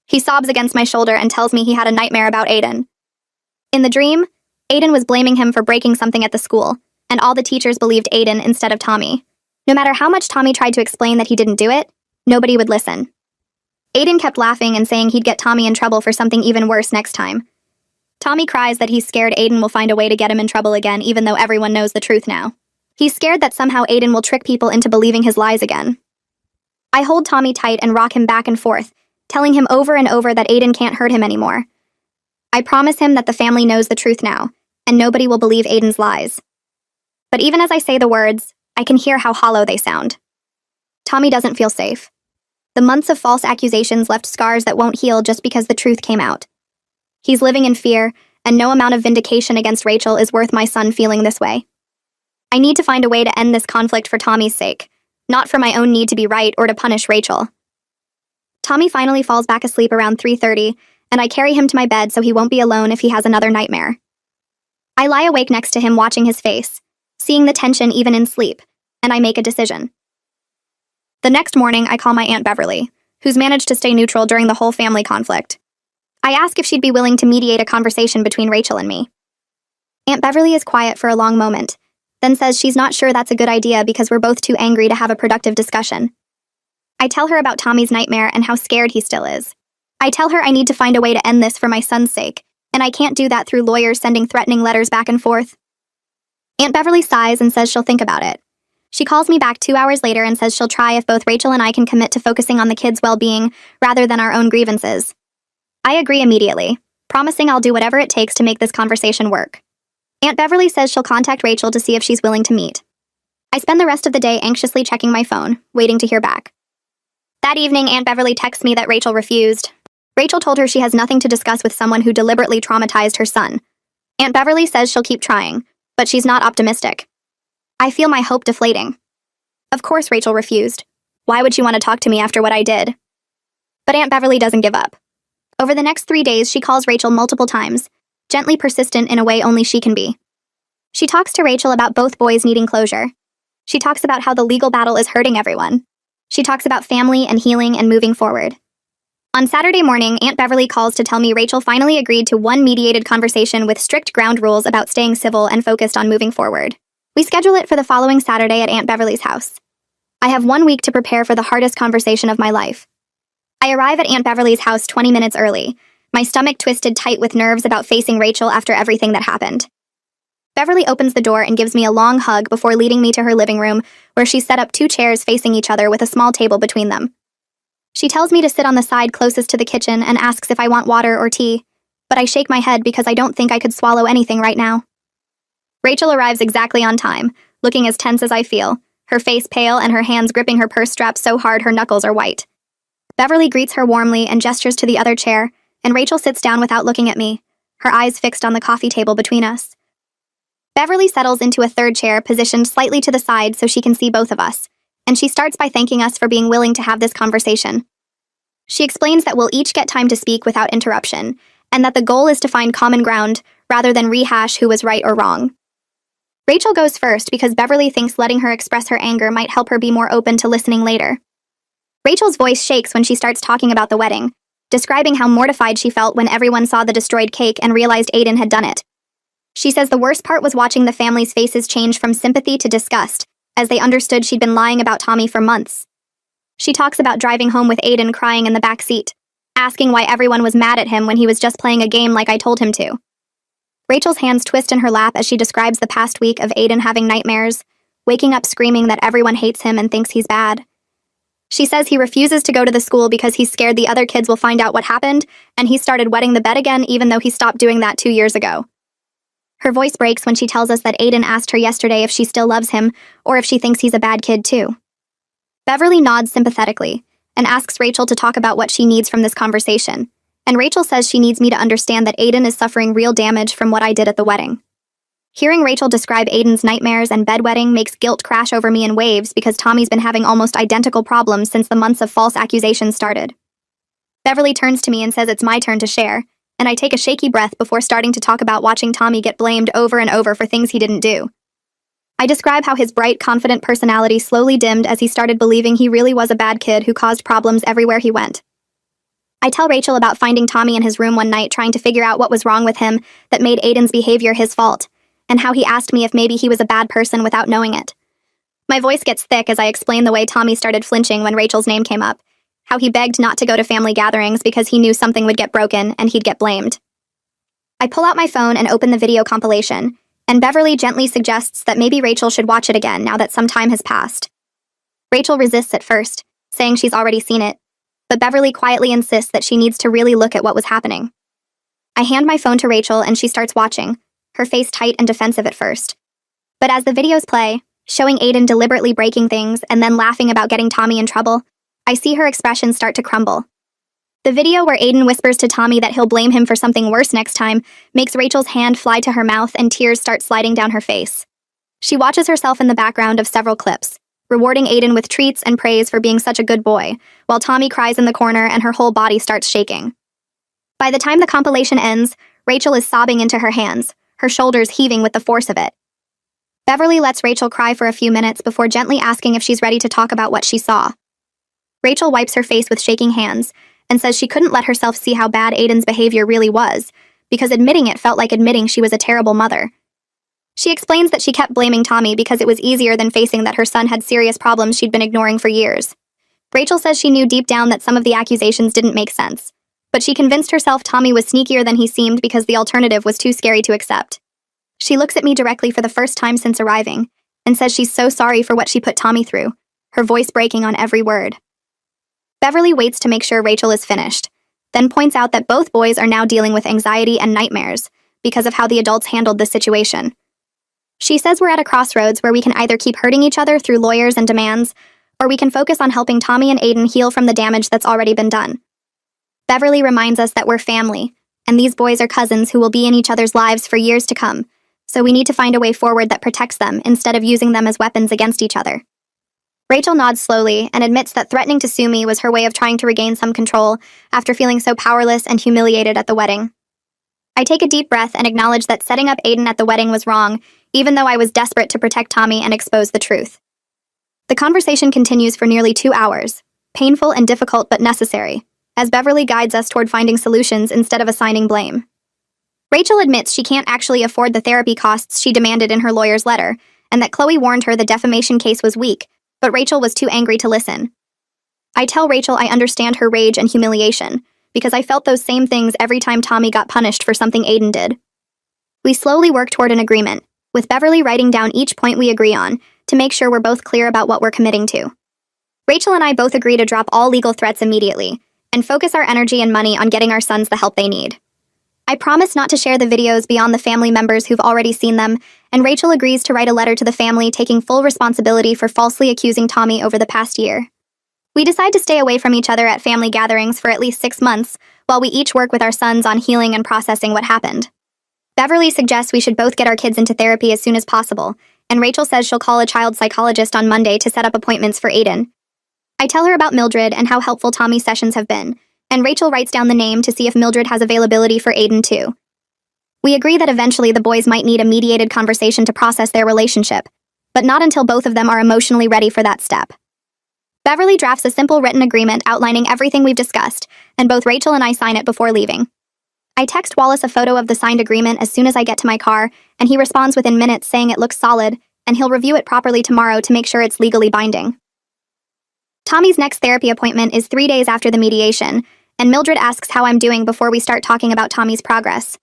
He sobs against my shoulder and tells me he had a nightmare about Aiden. In the dream, Aiden was blaming him for breaking something at the school, and all the teachers believed Aiden instead of Tommy. No matter how much Tommy tried to explain that he didn't do it, nobody would listen. Aiden kept laughing and saying he'd get Tommy in trouble for something even worse next time. Tommy cries that he's scared Aiden will find a way to get him in trouble again, even though everyone knows the truth now. He's scared that somehow Aiden will trick people into believing his lies again. I hold Tommy tight and rock him back and forth, telling him over and over that Aiden can't hurt him anymore. I promise him that the family knows the truth now, and nobody will believe Aiden's lies. But even as I say the words, I can hear how hollow they sound. Tommy doesn't feel safe. The months of false accusations left scars that won't heal just because the truth came out. He's living in fear, and no amount of vindication against Rachel is worth my son feeling this way. I need to find a way to end this conflict for Tommy's sake, not for my own need to be right or to punish Rachel. Tommy finally falls back asleep around 3:30, and I carry him to my bed so he won't be alone if he has another nightmare. I lie awake next to him watching his face, seeing the tension even in sleep, and I make a decision. The next morning, I call my Aunt Beverly, who's managed to stay neutral during the whole family conflict. I ask if she'd be willing to mediate a conversation between Rachel and me. Aunt Beverly is quiet for a long moment, then says she's not sure that's a good idea because we're both too angry to have a productive discussion. I tell her about Tommy's nightmare and how scared he still is. I tell her I need to find a way to end this for my son's sake, and I can't do that through lawyers sending threatening letters back and forth. Aunt Beverly sighs and says she'll think about it. She calls me back 2 hours later and says she'll try if both Rachel and I can commit to focusing on the kids' well-being rather than our own grievances. I agree immediately, promising I'll do whatever it takes to make this conversation work. Aunt Beverly says she'll contact Rachel to see if she's willing to meet. I spend the rest of the day anxiously checking my phone, waiting to hear back. That evening, Aunt Beverly texts me that Rachel refused. Rachel told her she has nothing to discuss with someone who deliberately traumatized her son. Aunt Beverly says she'll keep trying, but she's not optimistic. I feel my hope deflating. Of course Rachel refused. Why would she want to talk to me after what I did? But Aunt Beverly doesn't give up. Over the next 3 days, she calls Rachel multiple times, gently persistent in a way only she can be. She talks to Rachel about both boys needing closure. She talks about how the legal battle is hurting everyone. She talks about family and healing and moving forward. On Saturday morning, Aunt Beverly calls to tell me Rachel finally agreed to one mediated conversation with strict ground rules about staying civil and focused on moving forward. We schedule it for the following Saturday at Aunt Beverly's house. I have 1 week to prepare for the hardest conversation of my life. I arrive at Aunt Beverly's house 20 minutes early, my stomach twisted tight with nerves about facing Rachel after everything that happened. Beverly opens the door and gives me a long hug before leading me to her living room, where she set up 2 chairs facing each other with a small table between them. She tells me to sit on the side closest to the kitchen and asks if I want water or tea, but I shake my head because I don't think I could swallow anything right now. Rachel arrives exactly on time, looking as tense as I feel, her face pale and her hands gripping her purse strap so hard her knuckles are white. Beverly greets her warmly and gestures to the other chair, and Rachel sits down without looking at me, her eyes fixed on the coffee table between us. Beverly settles into a 3rd chair positioned slightly to the side so she can see both of us, and she starts by thanking us for being willing to have this conversation. She explains that we'll each get time to speak without interruption, and that the goal is to find common ground rather than rehash who was right or wrong. Rachel goes first because Beverly thinks letting her express her anger might help her be more open to listening later. Rachel's voice shakes when she starts talking about the wedding, describing how mortified she felt when everyone saw the destroyed cake and realized Aiden had done it. She says the worst part was watching the family's faces change from sympathy to disgust, as they understood she'd been lying about Tommy for months. She talks about driving home with Aiden crying in the back seat, asking why everyone was mad at him when he was just playing a game like I told him to. Rachel's hands twist in her lap as she describes the past week of Aiden having nightmares, waking up screaming that everyone hates him and thinks he's bad. She says he refuses to go to the school because he's scared the other kids will find out what happened, and he started wetting the bed again even though he stopped doing that 2 years ago. Her voice breaks when she tells us that Aiden asked her yesterday if she still loves him, or if she thinks he's a bad kid too. Beverly nods sympathetically, and asks Rachel to talk about what she needs from this conversation, and Rachel says she needs me to understand that Aiden is suffering real damage from what I did at the wedding. Hearing Rachel describe Aiden's nightmares and bedwetting makes guilt crash over me in waves because Tommy's been having almost identical problems since the months of false accusations started. Beverly turns to me and says it's my turn to share, and I take a shaky breath before starting to talk about watching Tommy get blamed over and over for things he didn't do. I describe how his bright, confident personality slowly dimmed as he started believing he really was a bad kid who caused problems everywhere he went. I tell Rachel about finding Tommy in his room one night trying to figure out what was wrong with him that made Aiden's behavior his fault, and how he asked me if maybe he was a bad person without knowing it. My voice gets thick as I explain the way Tommy started flinching when Rachel's name came up, how he begged not to go to family gatherings because he knew something would get broken and he'd get blamed. I pull out my phone and open the video compilation, and Beverly gently suggests that maybe Rachel should watch it again now that some time has passed. Rachel resists at first, saying she's already seen it, but Beverly quietly insists that she needs to really look at what was happening. I hand my phone to Rachel and she starts watching, her face tight and defensive at first. But as the videos play, showing Aiden deliberately breaking things and then laughing about getting Tommy in trouble, I see her expression start to crumble. The video where Aiden whispers to Tommy that he'll blame him for something worse next time makes Rachel's hand fly to her mouth and tears start sliding down her face. She watches herself in the background of several clips, rewarding Aiden with treats and praise for being such a good boy, while Tommy cries in the corner and her whole body starts shaking. By the time the compilation ends, Rachel is sobbing into her hands, her shoulders heaving with the force of it. Beverly lets Rachel cry for a few minutes before gently asking if she's ready to talk about what she saw. Rachel wipes her face with shaking hands and says she couldn't let herself see how bad Aiden's behavior really was, because admitting it felt like admitting she was a terrible mother. She explains that she kept blaming Tommy because it was easier than facing that her son had serious problems she'd been ignoring for years. Rachel says she knew deep down that some of the accusations didn't make sense, but she convinced herself Tommy was sneakier than he seemed because the alternative was too scary to accept. She looks at me directly for the first time since arriving, and says she's so sorry for what she put Tommy through, her voice breaking on every word. Beverly waits to make sure Rachel is finished, then points out that both boys are now dealing with anxiety and nightmares because of how the adults handled the situation. She says we're at a crossroads where we can either keep hurting each other through lawyers and demands, or we can focus on helping Tommy and Aiden heal from the damage that's already been done. Beverly reminds us that we're family, and these boys are cousins who will be in each other's lives for years to come, so we need to find a way forward that protects them instead of using them as weapons against each other. Rachel nods slowly and admits that threatening to sue me was her way of trying to regain some control after feeling so powerless and humiliated at the wedding. I take a deep breath and acknowledge that setting up Aiden at the wedding was wrong, even though I was desperate to protect Tommy and expose the truth. The conversation continues for nearly 2 hours, painful and difficult but necessary, as Beverly guides us toward finding solutions instead of assigning blame. Rachel admits she can't actually afford the therapy costs she demanded in her lawyer's letter, and that Chloe warned her the defamation case was weak, but Rachel was too angry to listen. I tell Rachel I understand her rage and humiliation, because I felt those same things every time Tommy got punished for something Aiden did. We slowly work toward an agreement, with Beverly writing down each point we agree on, to make sure we're both clear about what we're committing to. Rachel and I both agree to drop all legal threats immediately, and focus our energy and money on getting our sons the help they need. I promise not to share the videos beyond the family members who've already seen them, and Rachel agrees to write a letter to the family taking full responsibility for falsely accusing Tommy over the past year. We decide to stay away from each other at family gatherings for at least 6 months, while we each work with our sons on healing and processing what happened. Beverly suggests we should both get our kids into therapy as soon as possible, and Rachel says she'll call a child psychologist on Monday to set up appointments for Aiden. I tell her about Mildred and how helpful Tommy's sessions have been, and Rachel writes down the name to see if Mildred has availability for Aiden too. We agree that eventually the boys might need a mediated conversation to process their relationship, but not until both of them are emotionally ready for that step. Beverly drafts a simple written agreement outlining everything we've discussed, and both Rachel and I sign it before leaving. I text Wallace a photo of the signed agreement as soon as I get to my car, and he responds within minutes saying it looks solid, and he'll review it properly tomorrow to make sure it's legally binding. Tommy's next therapy appointment is 3 days after the mediation, and Mildred asks how I'm doing before we start talking about Tommy's progress.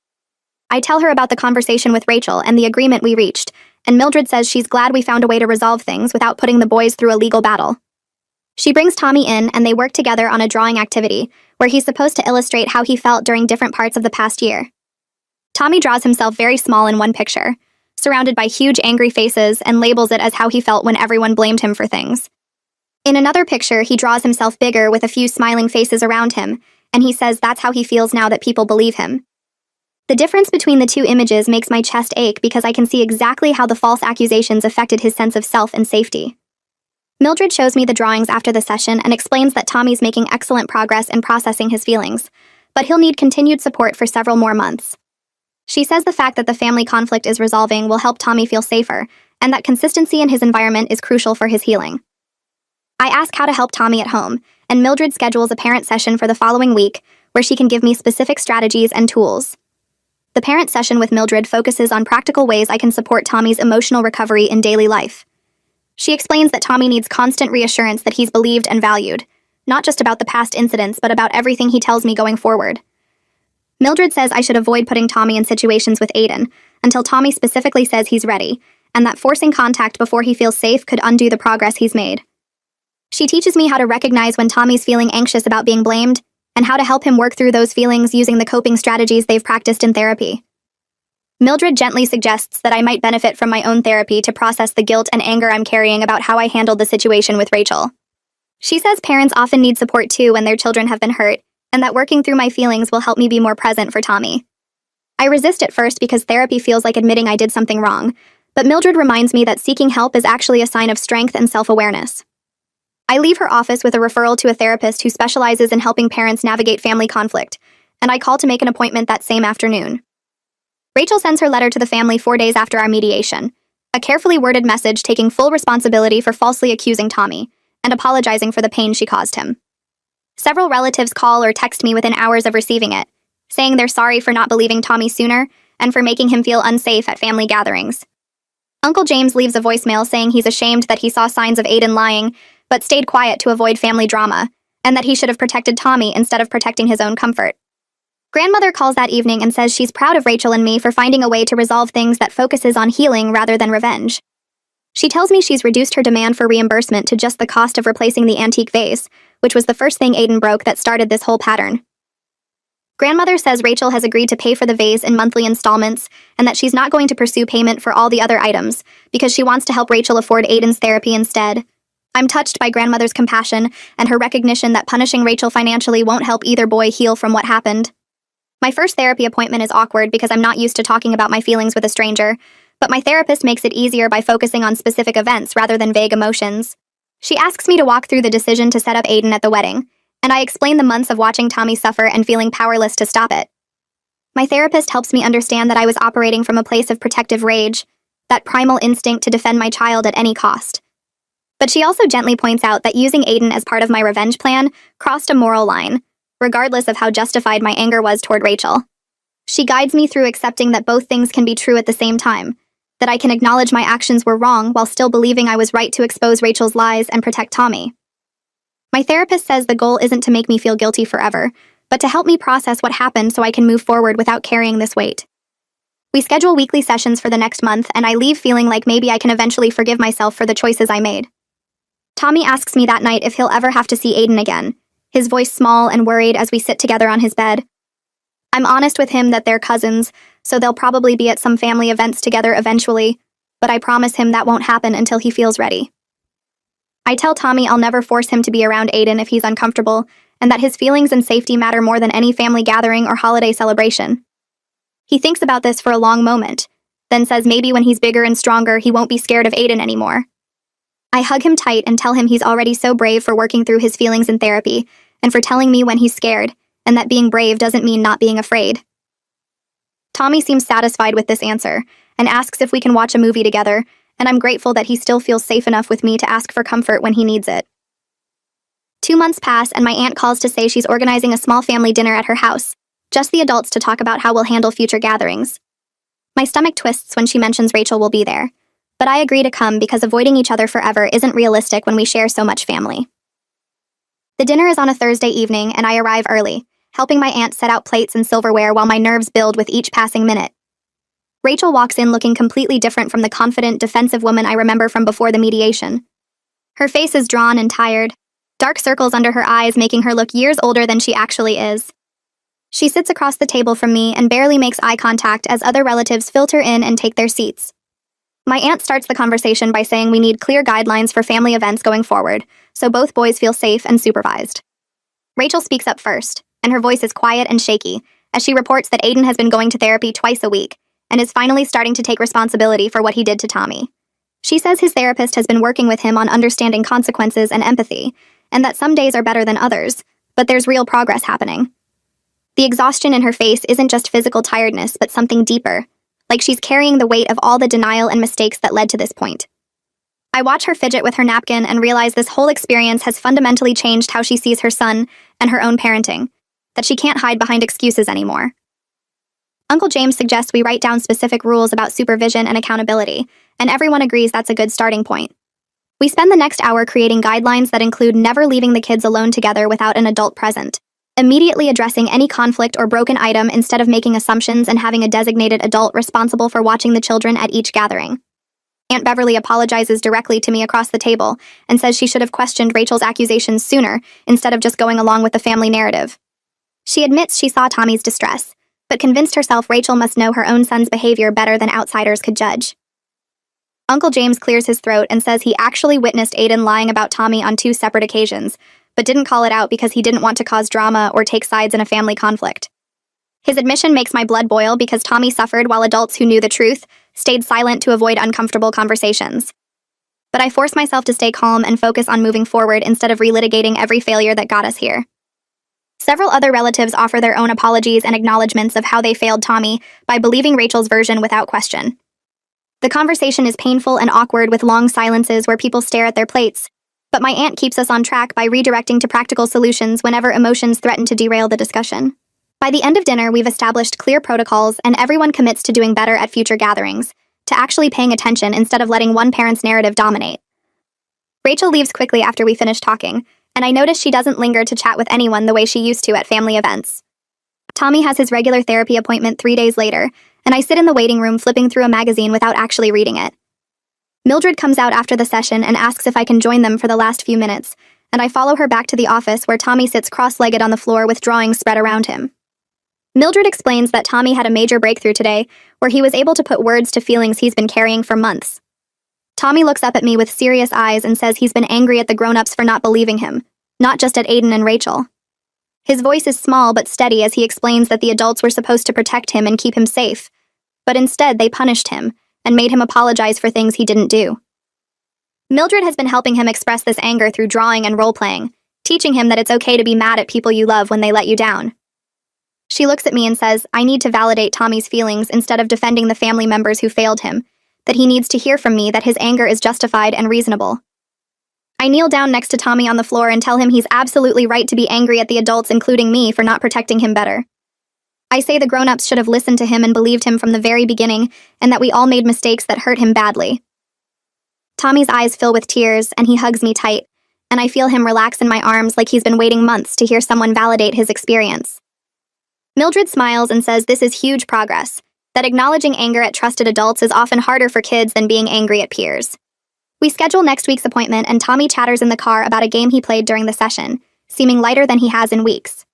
I tell her about the conversation with Rachel and the agreement we reached, and Mildred says she's glad we found a way to resolve things without putting the boys through a legal battle. She brings Tommy in and they work together on a drawing activity, where he's supposed to illustrate how he felt during different parts of the past year. Tommy draws himself very small in one picture, surrounded by huge angry faces, and labels it as how he felt when everyone blamed him for things. In another picture, he draws himself bigger with a few smiling faces around him, and he says that's how he feels now that people believe him. The difference between the two images makes my chest ache because I can see exactly how the false accusations affected his sense of self and safety. Mildred shows me the drawings after the session and explains that Tommy's making excellent progress in processing his feelings, but he'll need continued support for several more months. She says the fact that the family conflict is resolving will help Tommy feel safer, and that consistency in his environment is crucial for his healing. I ask how to help Tommy at home, and Mildred schedules a parent session for the following week where she can give me specific strategies and tools. The parent session with Mildred focuses on practical ways I can support Tommy's emotional recovery in daily life. She explains that Tommy needs constant reassurance that he's believed and valued, not just about the past incidents, but about everything he tells me going forward. Mildred says I should avoid putting Tommy in situations with Aiden until Tommy specifically says he's ready, and that forcing contact before he feels safe could undo the progress he's made. She teaches me how to recognize when Tommy's feeling anxious about being blamed, and how to help him work through those feelings using the coping strategies they've practiced in therapy. Mildred gently suggests that I might benefit from my own therapy to process the guilt and anger I'm carrying about how I handled the situation with Rachel. She says parents often need support too when their children have been hurt, and that working through my feelings will help me be more present for Tommy. I resist at first because therapy feels like admitting I did something wrong, but Mildred reminds me that seeking help is actually a sign of strength and self-awareness. I leave her office with a referral to a therapist who specializes in helping parents navigate family conflict, and I call to make an appointment that same afternoon. Rachel sends her letter to the family 4 days after our mediation, a carefully worded message taking full responsibility for falsely accusing Tommy, and apologizing for the pain she caused him. Several relatives call or text me within hours of receiving it, saying they're sorry for not believing Tommy sooner, and for making him feel unsafe at family gatherings. Uncle James leaves a voicemail saying he's ashamed that he saw signs of Aiden lying, but stayed quiet to avoid family drama, and that he should have protected Tommy instead of protecting his own comfort. Grandmother calls that evening and says she's proud of Rachel and me for finding a way to resolve things that focuses on healing rather than revenge. She tells me she's reduced her demand for reimbursement to just the cost of replacing the antique vase, which was the first thing Aiden broke that started this whole pattern. Grandmother says Rachel has agreed to pay for the vase in monthly installments, and that she's not going to pursue payment for all the other items, because she wants to help Rachel afford Aiden's therapy instead. I'm touched by grandmother's compassion and her recognition that punishing Rachel financially won't help either boy heal from what happened. My first therapy appointment is awkward because I'm not used to talking about my feelings with a stranger, but my therapist makes it easier by focusing on specific events rather than vague emotions. She asks me to walk through the decision to set up Aiden at the wedding, and I explain the months of watching Tommy suffer and feeling powerless to stop it. My therapist helps me understand that I was operating from a place of protective rage, that primal instinct to defend my child at any cost. But she also gently points out that using Aiden as part of my revenge plan crossed a moral line, regardless of how justified my anger was toward Rachel. She guides me through accepting that both things can be true at the same time, that I can acknowledge my actions were wrong while still believing I was right to expose Rachel's lies and protect Tommy. My therapist says the goal isn't to make me feel guilty forever, but to help me process what happened so I can move forward without carrying this weight. We schedule weekly sessions for the next month, and I leave feeling like maybe I can eventually forgive myself for the choices I made. Tommy asks me that night if he'll ever have to see Aiden again, his voice small and worried as we sit together on his bed. I'm honest with him that they're cousins, so they'll probably be at some family events together eventually, but I promise him that won't happen until he feels ready. I tell Tommy I'll never force him to be around Aiden if he's uncomfortable, and that his feelings and safety matter more than any family gathering or holiday celebration. He thinks about this for a long moment, then says maybe when he's bigger and stronger he won't be scared of Aiden anymore. I hug him tight and tell him he's already so brave for working through his feelings in therapy, and for telling me when he's scared, and that being brave doesn't mean not being afraid. Tommy seems satisfied with this answer, and asks if we can watch a movie together, and I'm grateful that he still feels safe enough with me to ask for comfort when he needs it. 2 months pass, and my aunt calls to say she's organizing a small family dinner at her house, just the adults to talk about how we'll handle future gatherings. My stomach twists when she mentions Rachel will be there, but I agree to come because avoiding each other forever isn't realistic when we share so much family. The dinner is on a Thursday evening, and I arrive early, helping my aunt set out plates and silverware while my nerves build with each passing minute. Rachel walks in looking completely different from the confident, defensive woman I remember from before the mediation. Her face is drawn and tired, dark circles under her eyes making her look years older than she actually is. She sits across the table from me and barely makes eye contact as other relatives filter in and take their seats. My aunt starts the conversation by saying we need clear guidelines for family events going forward, so both boys feel safe and supervised. Rachel speaks up first, and her voice is quiet and shaky, as she reports that Aiden has been going to therapy twice a week, and is finally starting to take responsibility for what he did to Tommy. She says his therapist has been working with him on understanding consequences and empathy, and that some days are better than others, but there's real progress happening. The exhaustion in her face isn't just physical tiredness, but something deeper, like she's carrying the weight of all the denial and mistakes that led to this point. I watch her fidget with her napkin and realize this whole experience has fundamentally changed how she sees her son and her own parenting, that she can't hide behind excuses anymore. Uncle James suggests we write down specific rules about supervision and accountability, and everyone agrees that's a good starting point. We spend the next hour creating guidelines that include never leaving the kids alone together without an adult present, immediately addressing any conflict or broken item instead of making assumptions, and having a designated adult responsible for watching the children at each gathering. Aunt Beverly apologizes directly to me across the table and says she should have questioned Rachel's accusations sooner instead of just going along with the family narrative. She admits she saw Tommy's distress, but convinced herself Rachel must know her own son's behavior better than outsiders could judge. Uncle James clears his throat and says he actually witnessed Aiden lying about Tommy on 2 separate occasions, but didn't call it out because he didn't want to cause drama or take sides in a family conflict. His admission makes my blood boil because Tommy suffered while adults who knew the truth stayed silent to avoid uncomfortable conversations. But I force myself to stay calm and focus on moving forward instead of relitigating every failure that got us here. Several other relatives offer their own apologies and acknowledgments of how they failed Tommy by believing Rachel's version without question. The conversation is painful and awkward with long silences where people stare at their plates, but my aunt keeps us on track by redirecting to practical solutions whenever emotions threaten to derail the discussion. By the end of dinner, we've established clear protocols and everyone commits to doing better at future gatherings, to actually paying attention instead of letting one parent's narrative dominate. Rachel leaves quickly after we finish talking, and I notice she doesn't linger to chat with anyone the way she used to at family events. Tommy has his regular therapy appointment 3 days later, and I sit in the waiting room flipping through a magazine without actually reading it. Mildred comes out after the session and asks if I can join them for the last few minutes, and I follow her back to the office where Tommy sits cross-legged on the floor with drawings spread around him. Mildred explains that Tommy had a major breakthrough today, where he was able to put words to feelings he's been carrying for months. Tommy looks up at me with serious eyes and says he's been angry at the grown-ups for not believing him, not just at Aiden and Rachel. His voice is small but steady as he explains that the adults were supposed to protect him and keep him safe, but instead they punished him and made him apologize for things he didn't do. Mildred has been helping him express this anger through drawing and role-playing, teaching him that it's okay to be mad at people you love when they let you down. She looks at me and says, I need to validate Tommy's feelings instead of defending the family members who failed him, that he needs to hear from me that his anger is justified and reasonable. I kneel down next to Tommy on the floor and tell him he's absolutely right to be angry at the adults, including me, for not protecting him better. I say the grown-ups should have listened to him and believed him from the very beginning, and that we all made mistakes that hurt him badly. Tommy's eyes fill with tears, and he hugs me tight, and I feel him relax in my arms like he's been waiting months to hear someone validate his experience. Mildred smiles and says this is huge progress, that acknowledging anger at trusted adults is often harder for kids than being angry at peers. We schedule next week's appointment, and Tommy chatters in the car about a game he played during the session, seeming lighter than he has in weeks.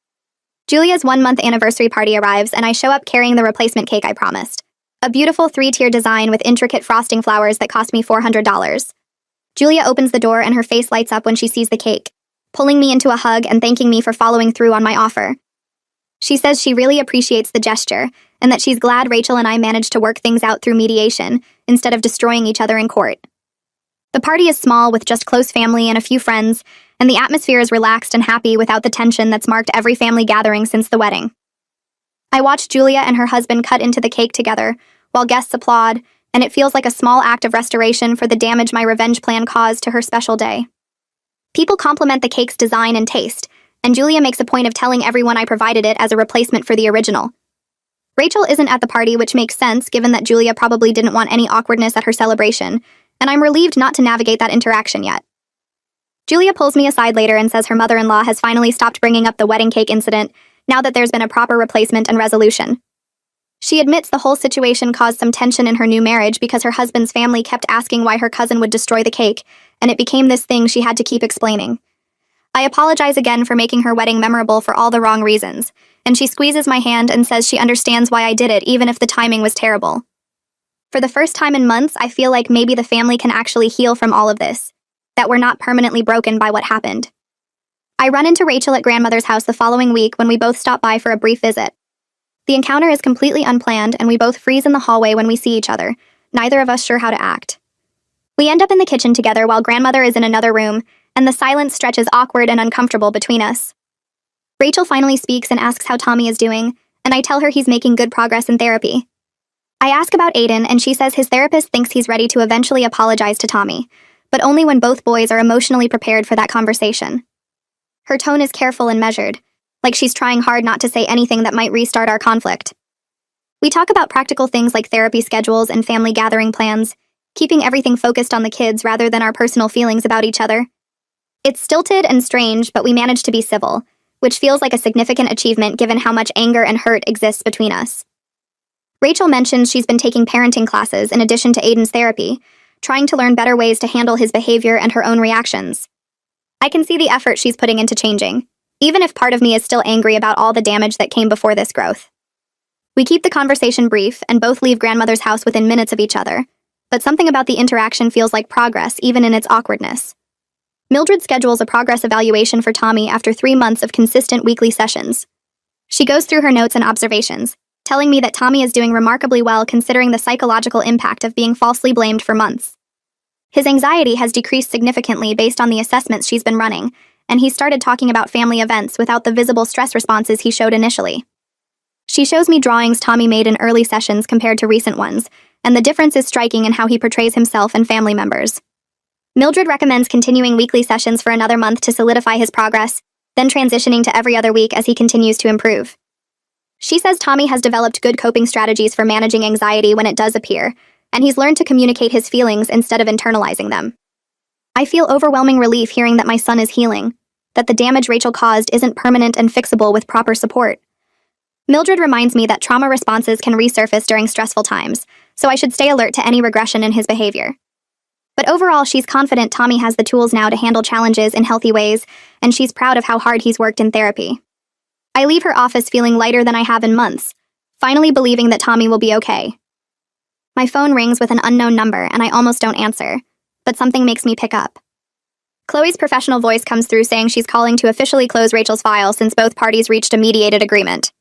Julia's 1-month anniversary party arrives, and I show up carrying the replacement cake I promised. A beautiful 3-tier design with intricate frosting flowers that cost me $400. Julia opens the door and her face lights up when she sees the cake, pulling me into a hug and thanking me for following through on my offer. She says she really appreciates the gesture, and that she's glad Rachel and I managed to work things out through mediation, instead of destroying each other in court. The party is small with just close family and a few friends, and the atmosphere is relaxed and happy without the tension that's marked every family gathering since the wedding. I watch Julia and her husband cut into the cake together, while guests applaud, and it feels like a small act of restoration for the damage my revenge plan caused to her special day. People compliment the cake's design and taste, and Julia makes a point of telling everyone I provided it as a replacement for the original. Rachel isn't at the party, which makes sense given that Julia probably didn't want any awkwardness at her celebration, and I'm relieved not to navigate that interaction yet. Julia pulls me aside later and says her mother-in-law has finally stopped bringing up the wedding cake incident now that there's been a proper replacement and resolution. She admits the whole situation caused some tension in her new marriage because her husband's family kept asking why her cousin would destroy the cake, and it became this thing she had to keep explaining. I apologize again for making her wedding memorable for all the wrong reasons, and she squeezes my hand and says she understands why I did it even if the timing was terrible. For the first time in months, I feel like maybe the family can actually heal from all of this, that we're not permanently broken by what happened. I run into Rachel at grandmother's house the following week when we both stop by for a brief visit. The encounter is completely unplanned, and we both freeze in the hallway when we see each other, neither of us sure how to act. We end up in the kitchen together while grandmother is in another room, and the silence stretches awkward and uncomfortable between us. Rachel finally speaks and asks how Tommy is doing, and I tell her he's making good progress in therapy. I ask about Aiden, and she says his therapist thinks he's ready to eventually apologize to Tommy, but only when both boys are emotionally prepared for that conversation. Her tone is careful and measured, like she's trying hard not to say anything that might restart our conflict. We talk about practical things like therapy schedules and family gathering plans, keeping everything focused on the kids rather than our personal feelings about each other. It's stilted and strange, but we manage to be civil, which feels like a significant achievement given how much anger and hurt exists between us. Rachel mentions she's been taking parenting classes in addition to Aiden's therapy, trying to learn better ways to handle his behavior and her own reactions. I can see the effort she's putting into changing, even if part of me is still angry about all the damage that came before this growth. We keep the conversation brief and both leave grandmother's house within minutes of each other, but something about the interaction feels like progress even in its awkwardness. Mildred schedules a progress evaluation for Tommy after 3 months of consistent weekly sessions. She goes through her notes and observations, telling me that Tommy is doing remarkably well considering the psychological impact of being falsely blamed for months. His anxiety has decreased significantly based on the assessments she's been running, and he started talking about family events without the visible stress responses he showed initially. She shows me drawings Tommy made in early sessions compared to recent ones, and the difference is striking in how he portrays himself and family members. Mildred recommends continuing weekly sessions for another month to solidify his progress, then transitioning to every other week as he continues to improve. She says Tommy has developed good coping strategies for managing anxiety when it does appear, and he's learned to communicate his feelings instead of internalizing them. I feel overwhelming relief hearing that my son is healing, that the damage Rachel caused isn't permanent and fixable with proper support. Mildred reminds me that trauma responses can resurface during stressful times, so I should stay alert to any regression in his behavior. But overall, she's confident Tommy has the tools now to handle challenges in healthy ways, and she's proud of how hard he's worked in therapy. I leave her office feeling lighter than I have in months, finally believing that Tommy will be okay. My phone rings with an unknown number, and I almost don't answer, but something makes me pick up. Chloe's professional voice comes through saying she's calling to officially close Rachel's file since both parties reached a mediated agreement.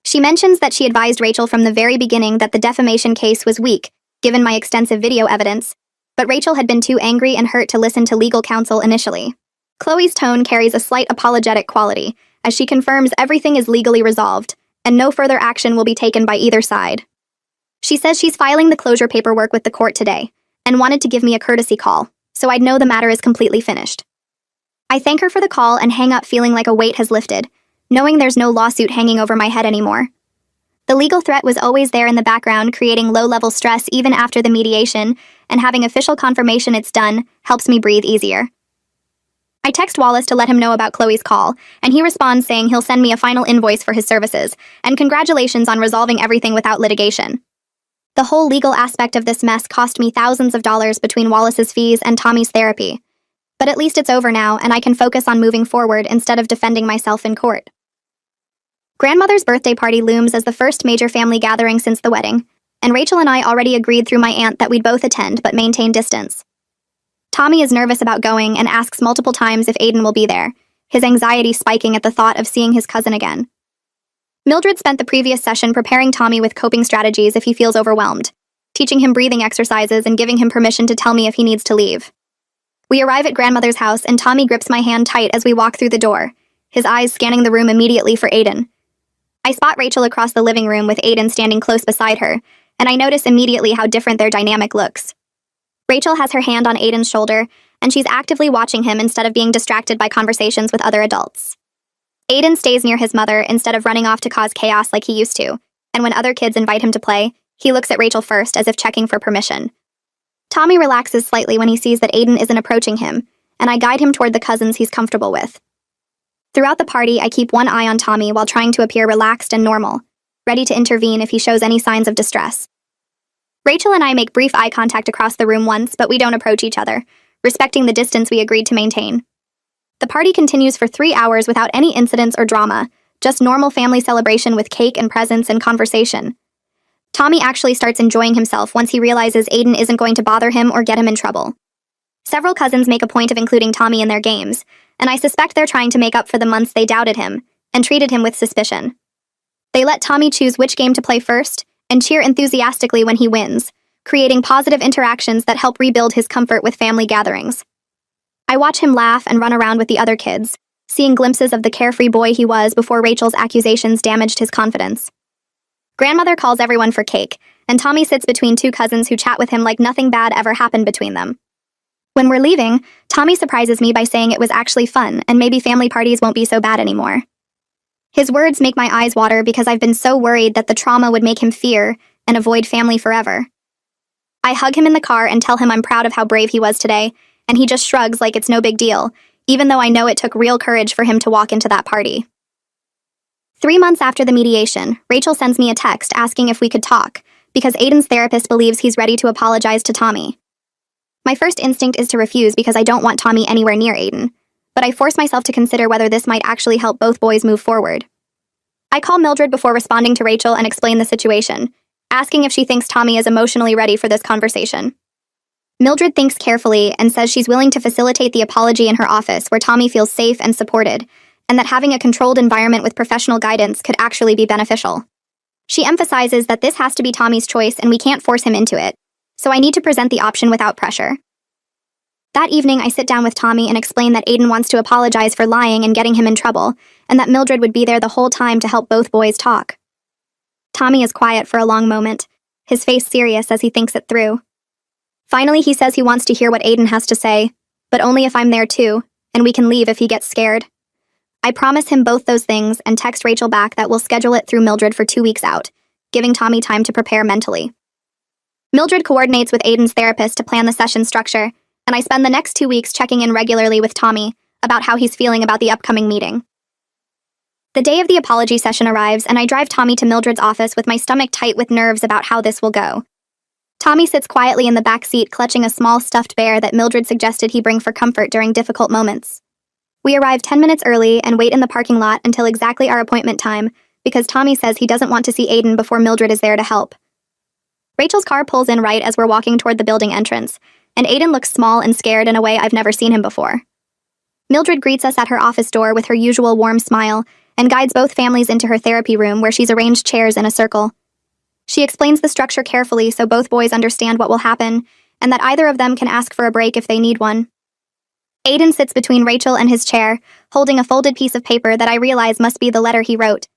She mentions that she advised Rachel from the very beginning that the defamation case was weak, given my extensive video evidence, but Rachel had been too angry and hurt to listen to legal counsel initially. Chloe's tone carries a slight apologetic quality, as she confirms everything is legally resolved, and no further action will be taken by either side. She says she's filing the closure paperwork with the court today, and wanted to give me a courtesy call, so I'd know the matter is completely finished. I thank her for the call and hang up feeling like a weight has lifted, knowing there's no lawsuit hanging over my head anymore. The legal threat was always there in the background, creating low-level stress even after the mediation, and having official confirmation it's done helps me breathe easier. I text Wallace to let him know about Chloe's call, and he responds saying he'll send me a final invoice for his services, and congratulations on resolving everything without litigation. The whole legal aspect of this mess cost me thousands of dollars between Wallace's fees and Tommy's therapy. But at least it's over now, and I can focus on moving forward instead of defending myself in court. Grandmother's birthday party looms as the first major family gathering since the wedding, and Rachel and I already agreed through my aunt that we'd both attend but maintain distance. Tommy is nervous about going and asks multiple times if Aiden will be there, his anxiety spiking at the thought of seeing his cousin again. Mildred spent the previous session preparing Tommy with coping strategies if he feels overwhelmed, teaching him breathing exercises and giving him permission to tell me if he needs to leave. We arrive at grandmother's house and Tommy grips my hand tight as we walk through the door, his eyes scanning the room immediately for Aiden. I spot Rachel across the living room with Aiden standing close beside her, and I notice immediately how different their dynamic looks. Rachel has her hand on Aiden's shoulder, and she's actively watching him instead of being distracted by conversations with other adults. Aiden stays near his mother instead of running off to cause chaos like he used to, and when other kids invite him to play, he looks at Rachel first as if checking for permission. Tommy relaxes slightly when he sees that Aiden isn't approaching him, and I guide him toward the cousins he's comfortable with. Throughout the party, I keep one eye on Tommy while trying to appear relaxed and normal, ready to intervene if he shows any signs of distress. Rachel and I make brief eye contact across the room once, but we don't approach each other, respecting the distance we agreed to maintain. The party continues for 3 hours without any incidents or drama, just normal family celebration with cake and presents and conversation. Tommy actually starts enjoying himself once he realizes Aiden isn't going to bother him or get him in trouble. Several cousins make a point of including Tommy in their games, and I suspect they're trying to make up for the months they doubted him and treated him with suspicion. They let Tommy choose which game to play first and cheer enthusiastically when he wins, creating positive interactions that help rebuild his comfort with family gatherings. I watch him laugh and run around with the other kids, seeing glimpses of the carefree boy he was before Rachel's accusations damaged his confidence. Grandmother calls everyone for cake, and Tommy sits between two cousins who chat with him like nothing bad ever happened between them. When we're leaving, Tommy surprises me by saying it was actually fun and maybe family parties won't be so bad anymore. His words make my eyes water because I've been so worried that the trauma would make him fear and avoid family forever. I hug him in the car and tell him I'm proud of how brave he was today, and he just shrugs like it's no big deal, even though I know it took real courage for him to walk into that party. 3 months after the mediation, Rachel sends me a text asking if we could talk, because Aiden's therapist believes he's ready to apologize to Tommy. My first instinct is to refuse because I don't want Tommy anywhere near Aiden, but I force myself to consider whether this might actually help both boys move forward. I call Mildred before responding to Rachel and explain the situation, asking if she thinks Tommy is emotionally ready for this conversation. Mildred thinks carefully and says she's willing to facilitate the apology in her office where Tommy feels safe and supported, and that having a controlled environment with professional guidance could actually be beneficial. She emphasizes that this has to be Tommy's choice and we can't force him into it, so I need to present the option without pressure. That evening, I sit down with Tommy and explain that Aiden wants to apologize for lying and getting him in trouble, and that Mildred would be there the whole time to help both boys talk. Tommy is quiet for a long moment, his face serious as he thinks it through. Finally, he says he wants to hear what Aiden has to say, but only if I'm there too, and we can leave if he gets scared. I promise him both those things and text Rachel back that we'll schedule it through Mildred for 2 weeks out, giving Tommy time to prepare mentally. Mildred coordinates with Aiden's therapist to plan the session structure, and I spend the next 2 weeks checking in regularly with Tommy about how he's feeling about the upcoming meeting. The day of the apology session arrives, and I drive Tommy to Mildred's office with my stomach tight with nerves about how this will go. Tommy sits quietly in the back seat, clutching a small stuffed bear that Mildred suggested he bring for comfort during difficult moments. We arrive 10 minutes early and wait in the parking lot until exactly our appointment time because Tommy says he doesn't want to see Aiden before Mildred is there to help. Rachel's car pulls in right as we're walking toward the building entrance, and Aiden looks small and scared in a way I've never seen him before. Mildred greets us at her office door with her usual warm smile and guides both families into her therapy room where she's arranged chairs in a circle. She explains the structure carefully so both boys understand what will happen and that either of them can ask for a break if they need one. Aiden sits between Rachel and his chair, holding a folded piece of paper that I realize must be the letter he wrote.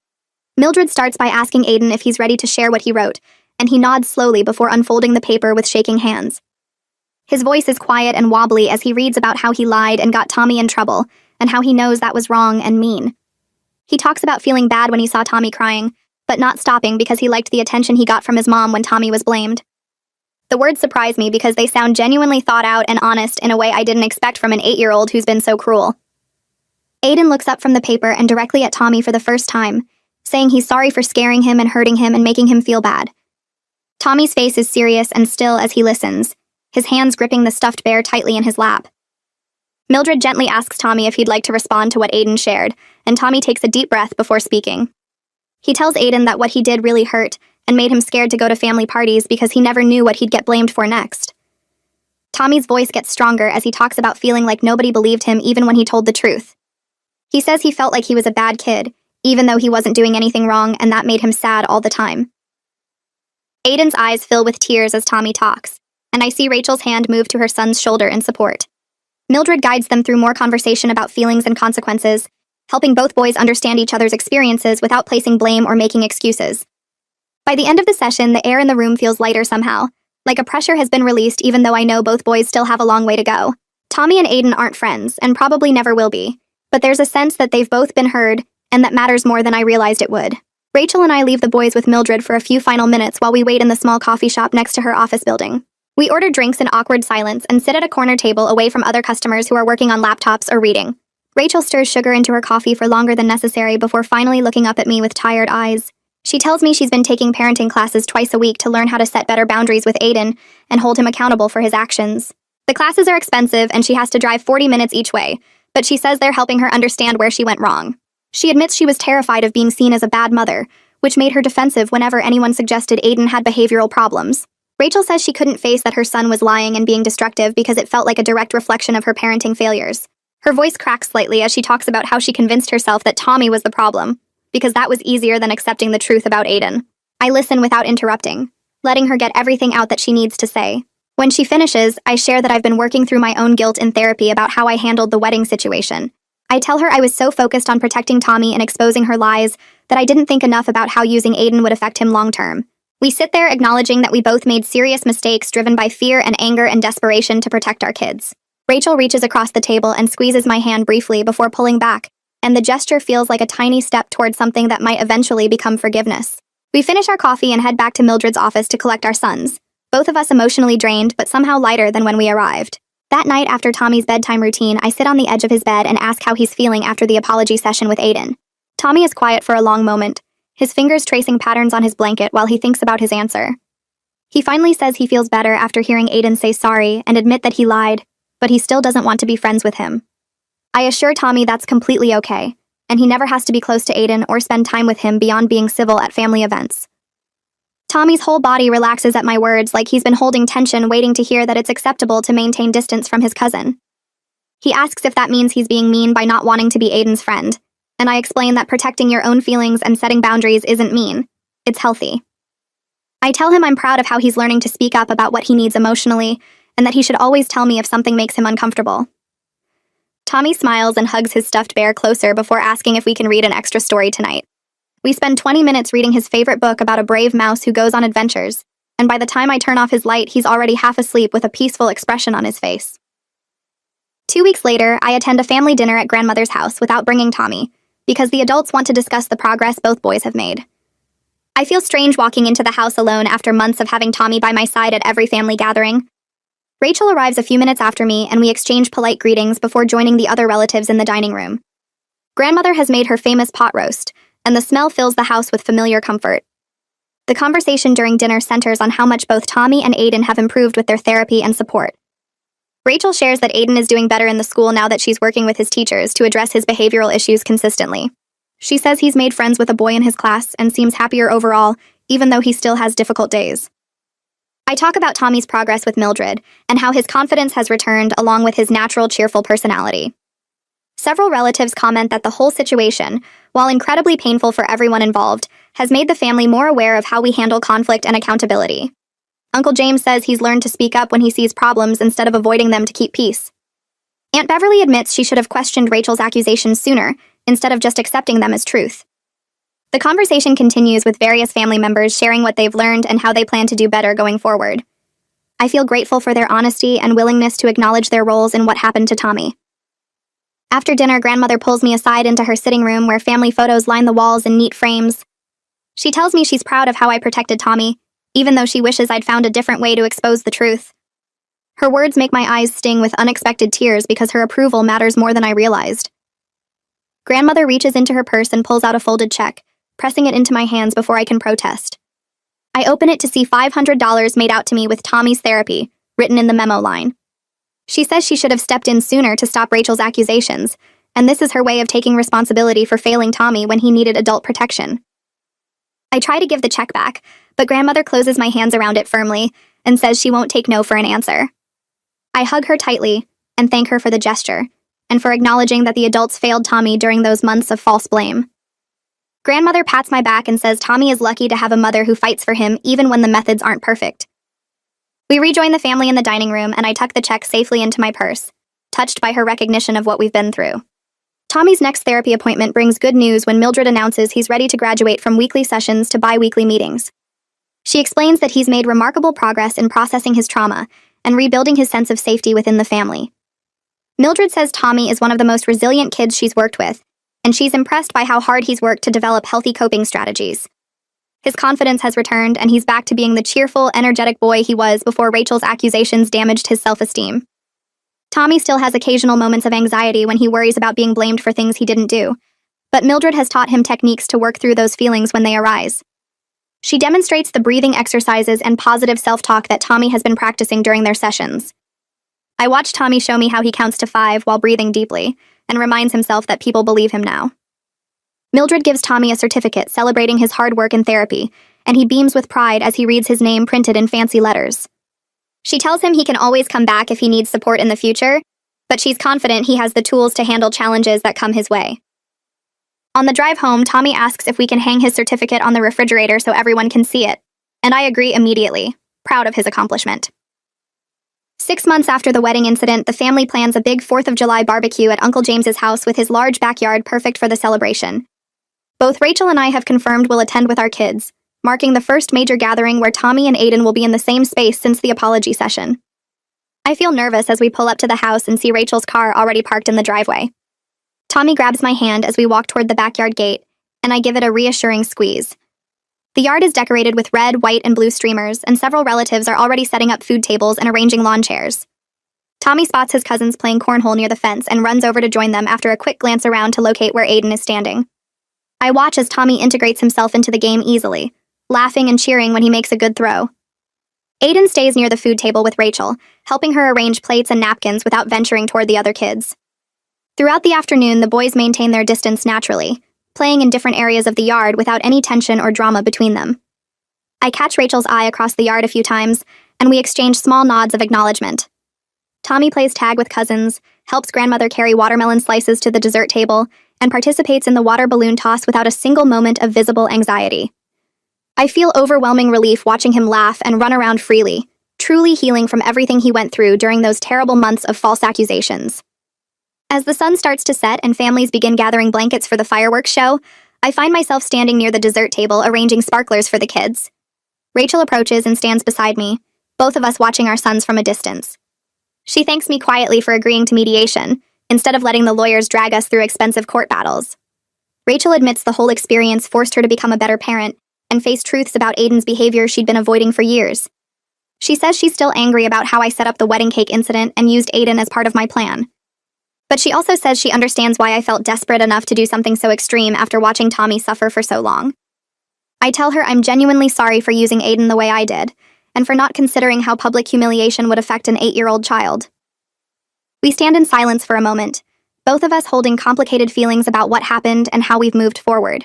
Mildred starts by asking Aiden if he's ready to share what he wrote, and he nods slowly before unfolding the paper with shaking hands. His voice is quiet and wobbly as he reads about how he lied and got Tommy in trouble, and how he knows that was wrong and mean. He talks about feeling bad when he saw Tommy crying, but not stopping because he liked the attention he got from his mom when Tommy was blamed. The words surprise me because they sound genuinely thought out and honest in a way I didn't expect from an 8-year-old who's been so cruel. Aiden looks up from the paper and directly at Tommy for the first time, saying he's sorry for scaring him and hurting him and making him feel bad. Tommy's face is serious and still as he listens, his hands gripping the stuffed bear tightly in his lap. Mildred gently asks Tommy if he'd like to respond to what Aiden shared, and Tommy takes a deep breath before speaking. He tells Aiden that what he did really hurt and made him scared to go to family parties because he never knew what he'd get blamed for next. Tommy's voice gets stronger as he talks about feeling like nobody believed him even when he told the truth. He says he felt like he was a bad kid, even though he wasn't doing anything wrong, and that made him sad all the time. Aiden's eyes fill with tears as Tommy talks, and I see Rachel's hand move to her son's shoulder in support. Mildred guides them through more conversation about feelings and consequences, helping both boys understand each other's experiences without placing blame or making excuses. By the end of the session, the air in the room feels lighter somehow, like a pressure has been released even though I know both boys still have a long way to go. Tommy and Aiden aren't friends, and probably never will be, but there's a sense that they've both been heard, and that matters more than I realized it would. Rachel and I leave the boys with Mildred for a few final minutes while we wait in the small coffee shop next to her office building. We order drinks in awkward silence and sit at a corner table away from other customers who are working on laptops or reading. Rachel stirs sugar into her coffee for longer than necessary before finally looking up at me with tired eyes. She tells me she's been taking parenting classes twice a week to learn how to set better boundaries with Aiden and hold him accountable for his actions. The classes are expensive and she has to drive 40 minutes each way, but she says they're helping her understand where she went wrong. She admits she was terrified of being seen as a bad mother, which made her defensive whenever anyone suggested Aiden had behavioral problems. Rachel says she couldn't face that her son was lying and being destructive because it felt like a direct reflection of her parenting failures. Her voice cracks slightly as she talks about how she convinced herself that Tommy was the problem, because that was easier than accepting the truth about Aiden. I listen without interrupting, letting her get everything out that she needs to say. When she finishes, I share that I've been working through my own guilt in therapy about how I handled the wedding situation. I tell her I was so focused on protecting Tommy and exposing her lies that I didn't think enough about how using Aiden would affect him long-term. We sit there acknowledging that we both made serious mistakes driven by fear and anger and desperation to protect our kids. Rachel reaches across the table and squeezes my hand briefly before pulling back, and the gesture feels like a tiny step toward something that might eventually become forgiveness. We finish our coffee and head back to Mildred's office to collect our sons, both of us emotionally drained but somehow lighter than when we arrived. That night after Tommy's bedtime routine, I sit on the edge of his bed and ask how he's feeling after the apology session with Aiden. Tommy is quiet for a long moment, his fingers tracing patterns on his blanket while he thinks about his answer. He finally says he feels better after hearing Aiden say sorry and admit that he lied, but he still doesn't want to be friends with him. I assure Tommy that's completely okay, and he never has to be close to Aiden or spend time with him beyond being civil at family events. Tommy's whole body relaxes at my words like he's been holding tension waiting to hear that it's acceptable to maintain distance from his cousin. He asks if that means he's being mean by not wanting to be Aiden's friend, and I explain that protecting your own feelings and setting boundaries isn't mean, it's healthy. I tell him I'm proud of how he's learning to speak up about what he needs emotionally, and that he should always tell me if something makes him uncomfortable. Tommy smiles and hugs his stuffed bear closer before asking if we can read an extra story tonight. We spend 20 minutes reading his favorite book about a brave mouse who goes on adventures, and by the time I turn off his light, he's already half asleep with a peaceful expression on his face. 2 weeks later, I attend a family dinner at grandmother's house without bringing Tommy, because the adults want to discuss the progress both boys have made. I feel strange walking into the house alone after months of having Tommy by my side at every family gathering. Rachel arrives a few minutes after me, and we exchange polite greetings before joining the other relatives in the dining room. Grandmother has made her famous pot roast, and the smell fills the house with familiar comfort. The conversation during dinner centers on how much both Tommy and Aiden have improved with their therapy and support. Rachel shares that Aiden is doing better in the school now that she's working with his teachers to address his behavioral issues consistently. She says he's made friends with a boy in his class and seems happier overall, even though he still has difficult days. I talk about Tommy's progress with Mildred and how his confidence has returned along with his natural cheerful personality. Several relatives comment that the whole situation, while incredibly painful for everyone involved, has made the family more aware of how we handle conflict and accountability. Uncle James says he's learned to speak up when he sees problems instead of avoiding them to keep peace. Aunt Beverly admits she should have questioned Rachel's accusations sooner, instead of just accepting them as truth. The conversation continues with various family members sharing what they've learned and how they plan to do better going forward. I feel grateful for their honesty and willingness to acknowledge their roles in what happened to Tommy. After dinner, grandmother pulls me aside into her sitting room where family photos line the walls in neat frames. She tells me she's proud of how I protected Tommy, even though she wishes I'd found a different way to expose the truth. Her words make my eyes sting with unexpected tears because her approval matters more than I realized. Grandmother reaches into her purse and pulls out a folded check, pressing it into my hands before I can protest. I open it to see $500 made out to me with Tommy's therapy, written in the memo line. She says she should have stepped in sooner to stop Rachel's accusations, and this is her way of taking responsibility for failing Tommy when he needed adult protection. I try to give the check back, but grandmother closes my hands around it firmly and says she won't take no for an answer. I hug her tightly and thank her for the gesture, and for acknowledging that the adults failed Tommy during those months of false blame. Grandmother pats my back and says Tommy is lucky to have a mother who fights for him even when the methods aren't perfect. We rejoin the family in the dining room and I tuck the check safely into my purse, touched by her recognition of what we've been through. Tommy's next therapy appointment brings good news when Mildred announces he's ready to graduate from weekly sessions to bi-weekly meetings. She explains that he's made remarkable progress in processing his trauma and rebuilding his sense of safety within the family. Mildred says Tommy is one of the most resilient kids she's worked with, and she's impressed by how hard he's worked to develop healthy coping strategies. His confidence has returned, and he's back to being the cheerful, energetic boy he was before Rachel's accusations damaged his self-esteem. Tommy still has occasional moments of anxiety when he worries about being blamed for things he didn't do, but Mildred has taught him techniques to work through those feelings when they arise. She demonstrates the breathing exercises and positive self-talk that Tommy has been practicing during their sessions. I watch Tommy show me how he counts to 5 while breathing deeply, and reminds himself that people believe him now. Mildred gives Tommy a certificate celebrating his hard work in therapy, and he beams with pride as he reads his name printed in fancy letters. She tells him he can always come back if he needs support in the future, but she's confident he has the tools to handle challenges that come his way. On the drive home, Tommy asks if we can hang his certificate on the refrigerator so everyone can see it, and I agree immediately, proud of his accomplishment. 6 months after the wedding incident, the family plans a big 4th of July barbecue at Uncle James's house with his large backyard perfect for the celebration. Both Rachel and I have confirmed we'll attend with our kids, marking the first major gathering where Tommy and Aiden will be in the same space since the apology session. I feel nervous as we pull up to the house and see Rachel's car already parked in the driveway. Tommy grabs my hand as we walk toward the backyard gate, and I give it a reassuring squeeze. The yard is decorated with red, white, and blue streamers, and several relatives are already setting up food tables and arranging lawn chairs. Tommy spots his cousins playing cornhole near the fence and runs over to join them after a quick glance around to locate where Aiden is standing. I watch as Tommy integrates himself into the game easily, laughing and cheering when he makes a good throw. Aiden stays near the food table with Rachel, helping her arrange plates and napkins without venturing toward the other kids. Throughout the afternoon, the boys maintain their distance naturally, playing in different areas of the yard without any tension or drama between them. I catch Rachel's eye across the yard a few times, and we exchange small nods of acknowledgement. Tommy plays tag with cousins, helps grandmother carry watermelon slices to the dessert table, and participates in the water balloon toss without a single moment of visible anxiety. I feel overwhelming relief watching him laugh and run around freely, truly healing from everything he went through during those terrible months of false accusations. As the sun starts to set and families begin gathering blankets for the fireworks show, I find myself standing near the dessert table arranging sparklers for the kids. Rachel approaches and stands beside me, both of us watching our sons from a distance. She thanks me quietly for agreeing to mediation, instead of letting the lawyers drag us through expensive court battles. Rachel admits the whole experience forced her to become a better parent and face truths about Aiden's behavior she'd been avoiding for years. She says she's still angry about how I set up the wedding cake incident and used Aiden as part of my plan. But she also says she understands why I felt desperate enough to do something so extreme after watching Tommy suffer for so long. I tell her I'm genuinely sorry for using Aiden the way I did, and for not considering how public humiliation would affect an 8-year-old child. We stand in silence for a moment, both of us holding complicated feelings about what happened and how we've moved forward.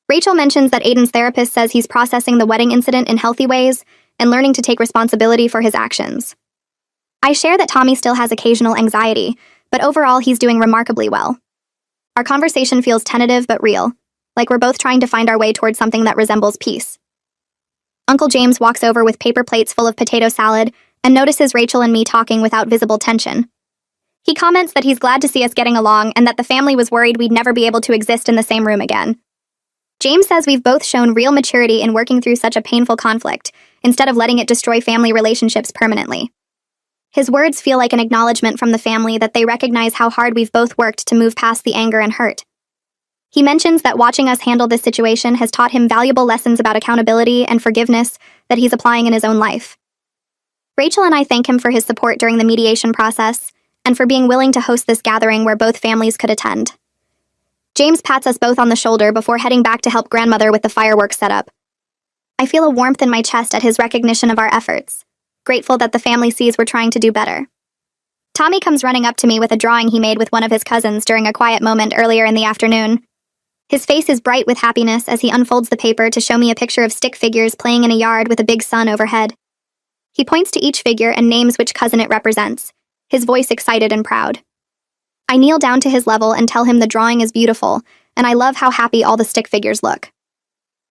Rachel mentions that Aiden's therapist says he's processing the wedding incident in healthy ways and learning to take responsibility for his actions. I share that Tommy still has occasional anxiety, but overall he's doing remarkably well. Our conversation feels tentative but real, like we're both trying to find our way towards something that resembles peace. Uncle James walks over with paper plates full of potato salad and notices Rachel and me talking without visible tension. He comments that he's glad to see us getting along and that the family was worried we'd never be able to exist in the same room again. James says we've both shown real maturity in working through such a painful conflict, instead of letting it destroy family relationships permanently. His words feel like an acknowledgement from the family that they recognize how hard we've both worked to move past the anger and hurt. He mentions that watching us handle this situation has taught him valuable lessons about accountability and forgiveness that he's applying in his own life. Rachel and I thank him for his support during the mediation process and for being willing to host this gathering where both families could attend. James pats us both on the shoulder before heading back to help grandmother with the fireworks setup. I feel a warmth in my chest at his recognition of our efforts, grateful that the family sees we're trying to do better. Tommy comes running up to me with a drawing he made with one of his cousins during a quiet moment earlier in the afternoon. His face is bright with happiness as he unfolds the paper to show me a picture of stick figures playing in a yard with a big sun overhead. He points to each figure and names which cousin it represents, his voice excited and proud. I kneel down to his level and tell him the drawing is beautiful, and I love how happy all the stick figures look.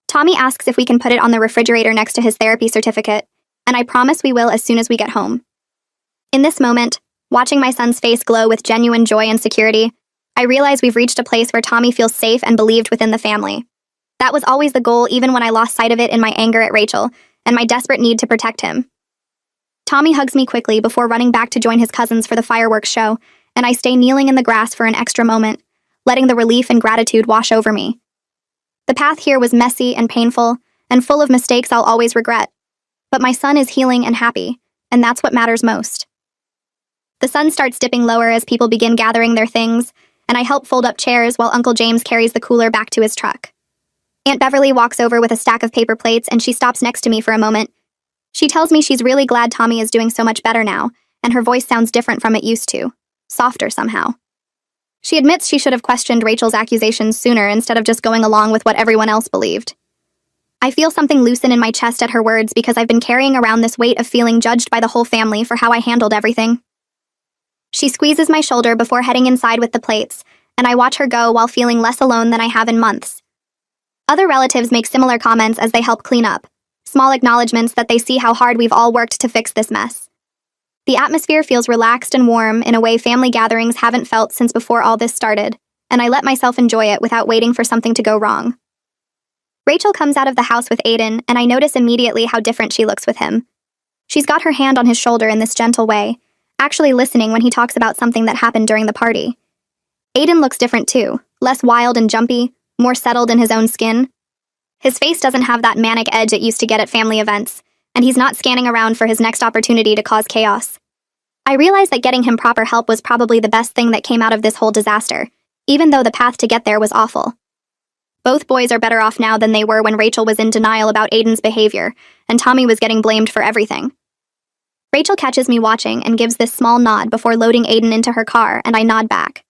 Tommy asks if we can put it on the refrigerator next to his therapy certificate, and I promise we will as soon as we get home. In this moment, watching my son's face glow with genuine joy and security, I realize we've reached a place where Tommy feels safe and believed within the family. That was always the goal, even when I lost sight of it in my anger at Rachel and my desperate need to protect him. Tommy hugs me quickly before running back to join his cousins for the fireworks show, and I stay kneeling in the grass for an extra moment, letting the relief and gratitude wash over me. The path here was messy and painful, and full of mistakes I'll always regret. But my son is healing and happy, and that's what matters most. The sun starts dipping lower as people begin gathering their things, and I help fold up chairs while Uncle James carries the cooler back to his truck. Aunt Beverly walks over with a stack of paper plates and she stops next to me for a moment. She tells me she's really glad Tommy is doing so much better now, and her voice sounds different from it used to. Softer somehow. She admits she should have questioned Rachel's accusations sooner instead of just going along with what everyone else believed. I feel something loosen in my chest at her words because I've been carrying around this weight of feeling judged by the whole family for how I handled everything. She squeezes my shoulder before heading inside with the plates, and I watch her go while feeling less alone than I have in months. Other relatives make similar comments as they help clean up, small acknowledgments that they see how hard we've all worked to fix this mess. The atmosphere feels relaxed and warm in a way family gatherings haven't felt since before all this started, and I let myself enjoy it without waiting for something to go wrong. Rachel comes out of the house with Aiden, and I notice immediately how different she looks with him. She's got her hand on his shoulder in this gentle way, actually listening when he talks about something that happened during the party. Aiden looks different too, less wild and jumpy, more settled in his own skin. His face doesn't have that manic edge it used to get at family events, and he's not scanning around for his next opportunity to cause chaos. I realize that getting him proper help was probably the best thing that came out of this whole disaster, even though the path to get there was awful. Both boys are better off now than they were when Rachel was in denial about Aiden's behavior, and Tommy was getting blamed for everything. Rachel catches me watching and gives this small nod before loading Aiden into her car, and I nod back.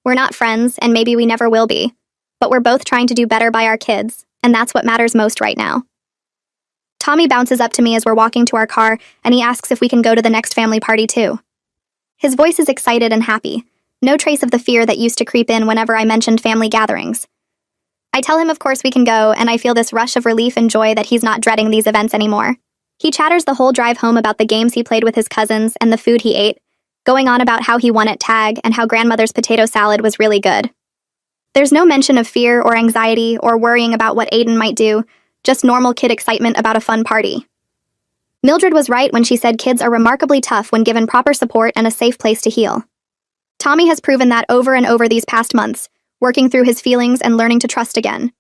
We're not friends, and maybe we never will be, but we're both trying to do better by our kids, and that's what matters most right now. Tommy bounces up to me as we're walking to our car, and he asks if we can go to the next family party too. His voice is excited and happy, no trace of the fear that used to creep in whenever I mentioned family gatherings. I tell him of course we can go, and I feel this rush of relief and joy that he's not dreading these events anymore. He chatters the whole drive home about the games he played with his cousins and the food he ate, going on about how he won at tag and how grandmother's potato salad was really good. There's no mention of fear or anxiety or worrying about what Aiden might do, just normal kid excitement about a fun party. Mildred was right when she said kids are remarkably tough when given proper support and a safe place to heal. Tommy has proven that over and over these past months, working through his feelings and learning to trust again.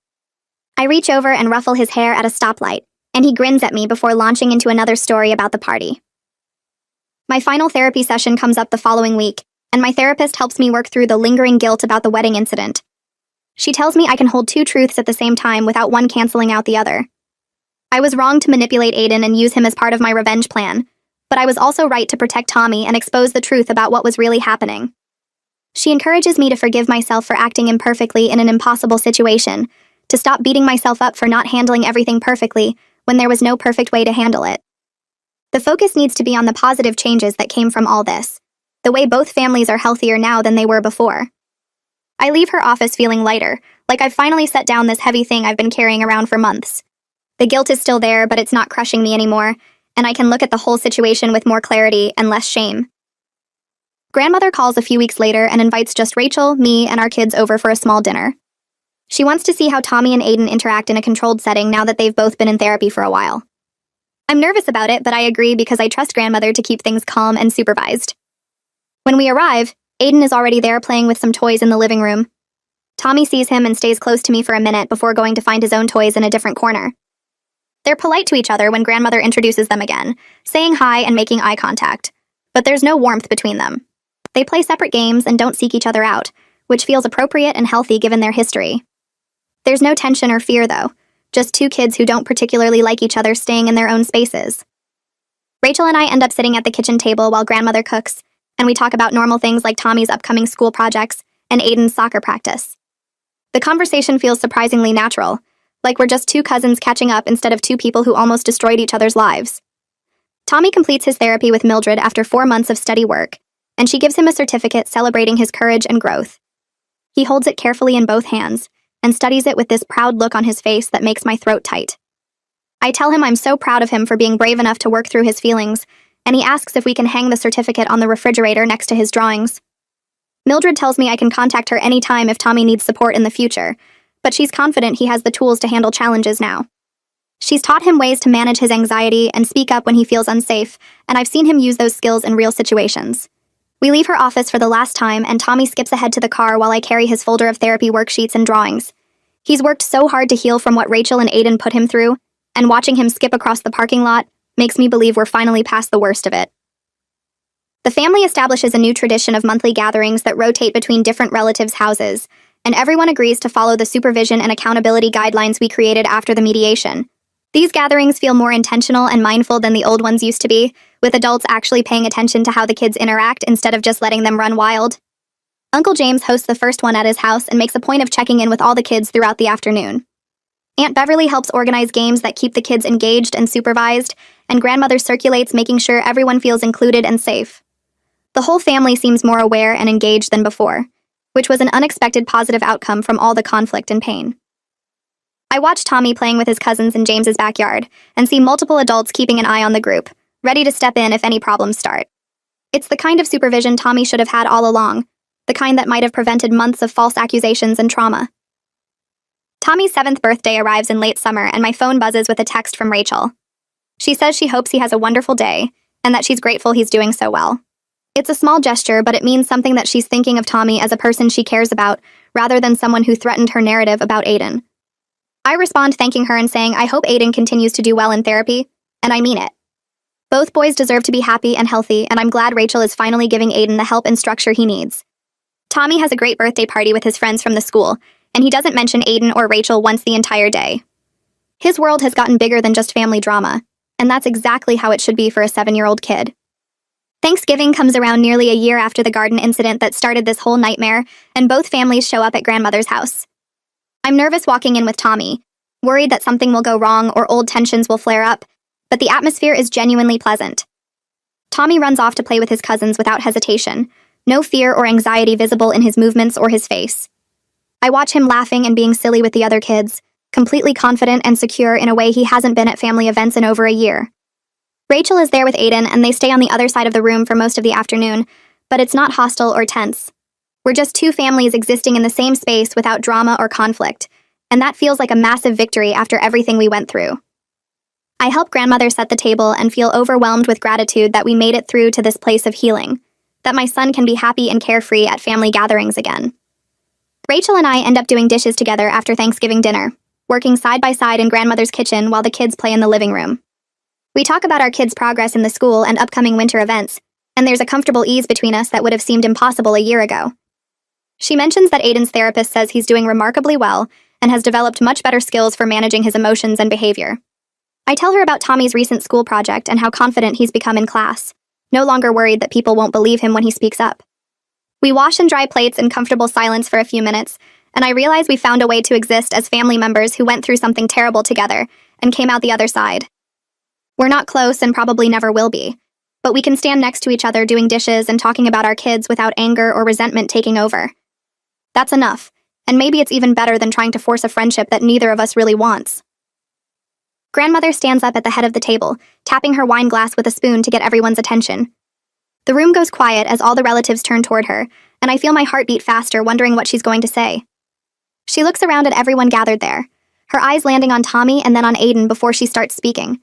I reach over and ruffle his hair at a stoplight, and he grins at me before launching into another story about the party. My final therapy session comes up the following week, and my therapist helps me work through the lingering guilt about the wedding incident. She tells me I can hold two truths at the same time without one canceling out the other. I was wrong to manipulate Aiden and use him as part of my revenge plan, but I was also right to protect Tommy and expose the truth about what was really happening. She encourages me to forgive myself for acting imperfectly in an impossible situation, to stop beating myself up for not handling everything perfectly when there was no perfect way to handle it. The focus needs to be on the positive changes that came from all this, the way both families are healthier now than they were before. I leave her office feeling lighter, like I've finally set down this heavy thing I've been carrying around for months. The guilt is still there, but it's not crushing me anymore, and I can look at the whole situation with more clarity and less shame. Grandmother calls a few weeks later and invites just Rachel, me, and our kids over for a small dinner. She wants to see how Tommy and Aiden interact in a controlled setting now that they've both been in therapy for a while. I'm nervous about it, but I agree because I trust grandmother to keep things calm and supervised. When we arrive, Aiden is already there playing with some toys in the living room. Tommy sees him and stays close to me for a minute before going to find his own toys in a different corner. They're polite to each other when grandmother introduces them again, saying hi and making eye contact, but there's no warmth between them. They play separate games and don't seek each other out, which feels appropriate and healthy given their history. There's no tension or fear, though, just two kids who don't particularly like each other staying in their own spaces. Rachel and I end up sitting at the kitchen table while grandmother cooks, and we talk about normal things like Tommy's upcoming school projects and Aiden's soccer practice. The conversation feels surprisingly natural, like we're just two cousins catching up instead of two people who almost destroyed each other's lives. Tommy completes his therapy with Mildred after 4 months of steady work, and she gives him a certificate celebrating his courage and growth. He holds it carefully in both hands and studies it with this proud look on his face that makes my throat tight. I tell him I'm so proud of him for being brave enough to work through his feelings, and he asks if we can hang the certificate on the refrigerator next to his drawings. Mildred tells me I can contact her anytime if Tommy needs support in the future, but she's confident he has the tools to handle challenges now. She's taught him ways to manage his anxiety and speak up when he feels unsafe, and I've seen him use those skills in real situations. We leave her office for the last time, and Tommy skips ahead to the car while I carry his folder of therapy worksheets and drawings. He's worked so hard to heal from what Rachel and Aiden put him through, and watching him skip across the parking lot makes me believe we're finally past the worst of it. The family establishes a new tradition of monthly gatherings that rotate between different relatives' houses, and everyone agrees to follow the supervision and accountability guidelines we created after the mediation. These gatherings feel more intentional and mindful than the old ones used to be, with adults actually paying attention to how the kids interact instead of just letting them run wild. Uncle James hosts the first one at his house and makes a point of checking in with all the kids throughout the afternoon. Aunt Beverly helps organize games that keep the kids engaged and supervised, and grandmother circulates making sure everyone feels included and safe. The whole family seems more aware and engaged than before, which was an unexpected positive outcome from all the conflict and pain. I watch Tommy playing with his cousins in James's backyard and see multiple adults keeping an eye on the group, ready to step in if any problems start. It's the kind of supervision Tommy should have had all along, the kind that might have prevented months of false accusations and trauma. Tommy's 7th birthday arrives in late summer, and my phone buzzes with a text from Rachel. She says she hopes he has a wonderful day, and that she's grateful he's doing so well. It's a small gesture, but it means something that she's thinking of Tommy as a person she cares about, rather than someone who threatened her narrative about Aiden. I respond thanking her and saying I hope Aiden continues to do well in therapy, and I mean it. Both boys deserve to be happy and healthy, and I'm glad Rachel is finally giving Aiden the help and structure he needs. Tommy has a great birthday party with his friends from the school, and he doesn't mention Aiden or Rachel once the entire day. His world has gotten bigger than just family drama, and that's exactly how it should be for a 7-year-old kid. Thanksgiving comes around nearly a year after the garden incident that started this whole nightmare, and both families show up at grandmother's house. I'm nervous walking in with Tommy, worried that something will go wrong or old tensions will flare up, but the atmosphere is genuinely pleasant. Tommy runs off to play with his cousins without hesitation, no fear or anxiety visible in his movements or his face. I watch him laughing and being silly with the other kids, completely confident and secure in a way he hasn't been at family events in over a year. Rachel is there with Aiden, and they stay on the other side of the room for most of the afternoon, but it's not hostile or tense. We're just two families existing in the same space without drama or conflict, and that feels like a massive victory after everything we went through. I help grandmother set the table and feel overwhelmed with gratitude that we made it through to this place of healing, that my son can be happy and carefree at family gatherings again. Rachel and I end up doing dishes together after Thanksgiving dinner, working side by side in grandmother's kitchen while the kids play in the living room. We talk about our kids' progress in the school and upcoming winter events, and there's a comfortable ease between us that would have seemed impossible a year ago. She mentions that Aiden's therapist says he's doing remarkably well and has developed much better skills for managing his emotions and behavior. I tell her about Tommy's recent school project and how confident he's become in class, no longer worried that people won't believe him when he speaks up. We wash and dry plates in comfortable silence for a few minutes, and I realize we found a way to exist as family members who went through something terrible together and came out the other side. We're not close and probably never will be, but we can stand next to each other doing dishes and talking about our kids without anger or resentment taking over. That's enough, and maybe it's even better than trying to force a friendship that neither of us really wants. Grandmother stands up at the head of the table, tapping her wine glass with a spoon to get everyone's attention. The room goes quiet as all the relatives turn toward her, and I feel my heart beat faster, wondering what she's going to say. She looks around at everyone gathered there, her eyes landing on Tommy and then on Aiden before she starts speaking.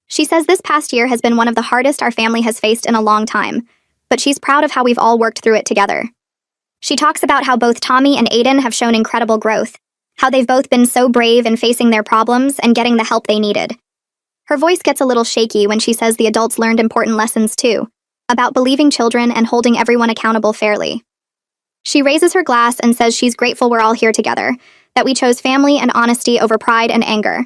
She says this past year has been one of the hardest our family has faced in a long time, but she's proud of how we've all worked through it together. She talks about how both Tommy and Aiden have shown incredible growth, how they've both been so brave in facing their problems and getting the help they needed. Her voice gets a little shaky when she says the adults learned important lessons too, about believing children and holding everyone accountable fairly. She raises her glass and says she's grateful we're all here together, that we chose family and honesty over pride and anger.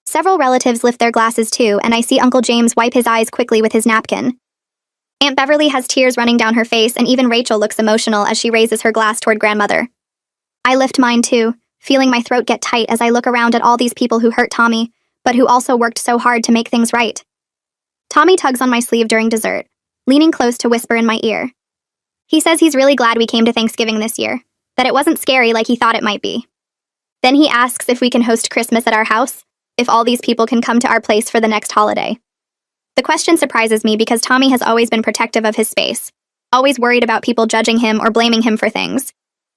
Several relatives lift their glasses too, and I see Uncle James wipe his eyes quickly with his napkin. Aunt Beverly has tears running down her face, and even Rachel looks emotional as she raises her glass toward Grandmother. I lift mine too, feeling my throat get tight as I look around at all these people who hurt Tommy, but who also worked so hard to make things right. Tommy tugs on my sleeve during dessert, leaning close to whisper in my ear. He says he's really glad we came to Thanksgiving this year, that it wasn't scary like he thought it might be. Then he asks if we can host Christmas at our house, if all these people can come to our place for the next holiday. The question surprises me because Tommy has always been protective of his space, always worried about people judging him or blaming him for things.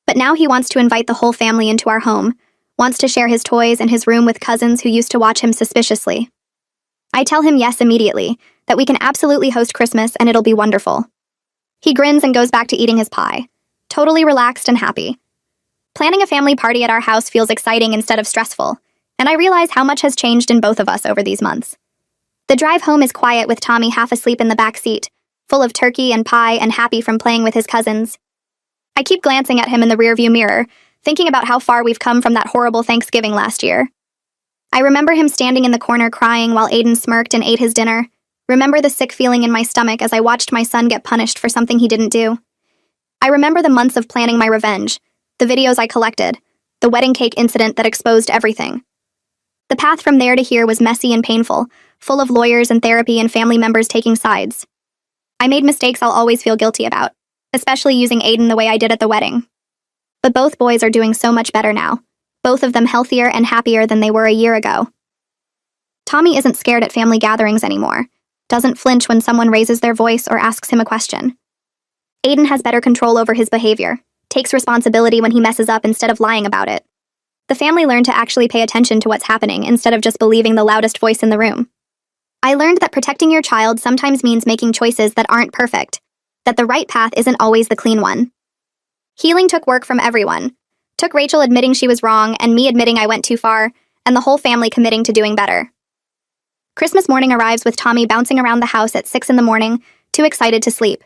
But now he wants to invite the whole family into our home, wants to share his toys and his room with cousins who used to watch him suspiciously. I tell him yes immediately, that we can absolutely host Christmas and it'll be wonderful. He grins and goes back to eating his pie, totally relaxed and happy. Planning a family party at our house feels exciting instead of stressful, and I realize how much has changed in both of us over these months. The drive home is quiet with Tommy half asleep in the back seat, full of turkey and pie and happy from playing with his cousins. I keep glancing at him in the rearview mirror, thinking about how far we've come from that horrible Thanksgiving last year. I remember him standing in the corner crying while Aiden smirked and ate his dinner, remember the sick feeling in my stomach as I watched my son get punished for something he didn't do. I remember the months of planning my revenge, the videos I collected, the wedding cake incident that exposed everything. The path from there to here was messy and painful, full of lawyers and therapy and family members taking sides. I made mistakes I'll always feel guilty about, especially using Aiden the way I did at the wedding. But both boys are doing so much better now, both of them healthier and happier than they were a year ago. Tommy isn't scared at family gatherings anymore, doesn't flinch when someone raises their voice or asks him a question. Aiden has better control over his behavior, takes responsibility when he messes up instead of lying about it. The family learned to actually pay attention to what's happening instead of just believing the loudest voice in the room. I learned that protecting your child sometimes means making choices that aren't perfect, that the right path isn't always the clean one. Healing took work from everyone. Took Rachel admitting she was wrong and me admitting I went too far, and the whole family committing to doing better. Christmas morning arrives with Tommy bouncing around the house at 6 a.m, too excited to sleep.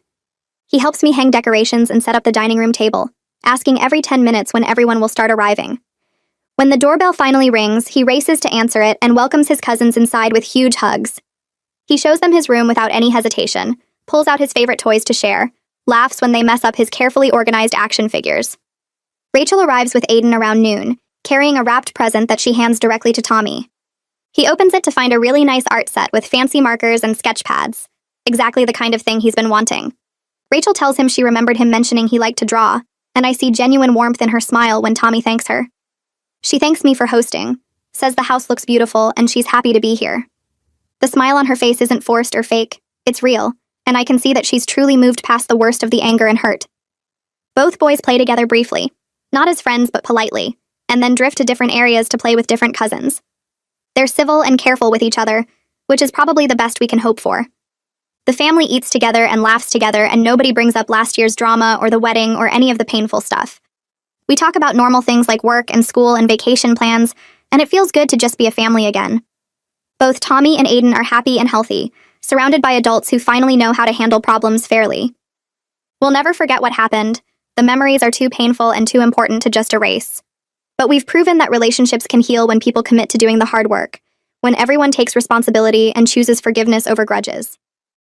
He helps me hang decorations and set up the dining room table, asking every 10 minutes when everyone will start arriving. When the doorbell finally rings, he races to answer it and welcomes his cousins inside with huge hugs. He shows them his room without any hesitation, pulls out his favorite toys to share, laughs when they mess up his carefully organized action figures. Rachel arrives with Aiden around noon, carrying a wrapped present that she hands directly to Tommy. He opens it to find a really nice art set with fancy markers and sketch pads, exactly the kind of thing he's been wanting. Rachel tells him she remembered him mentioning he liked to draw, and I see genuine warmth in her smile when Tommy thanks her. She thanks me for hosting, says the house looks beautiful and she's happy to be here. The smile on her face isn't forced or fake, it's real, and I can see that she's truly moved past the worst of the anger and hurt. Both boys play together briefly, not as friends but politely, and then drift to different areas to play with different cousins. They're civil and careful with each other, which is probably the best we can hope for. The family eats together and laughs together, and nobody brings up last year's drama or the wedding or any of the painful stuff. We talk about normal things like work and school and vacation plans, and it feels good to just be a family again. Both Tommy and Aiden are happy and healthy, surrounded by adults who finally know how to handle problems fairly. We'll never forget what happened. The memories are too painful and too important to just erase. But we've proven that relationships can heal when people commit to doing the hard work, when everyone takes responsibility and chooses forgiveness over grudges.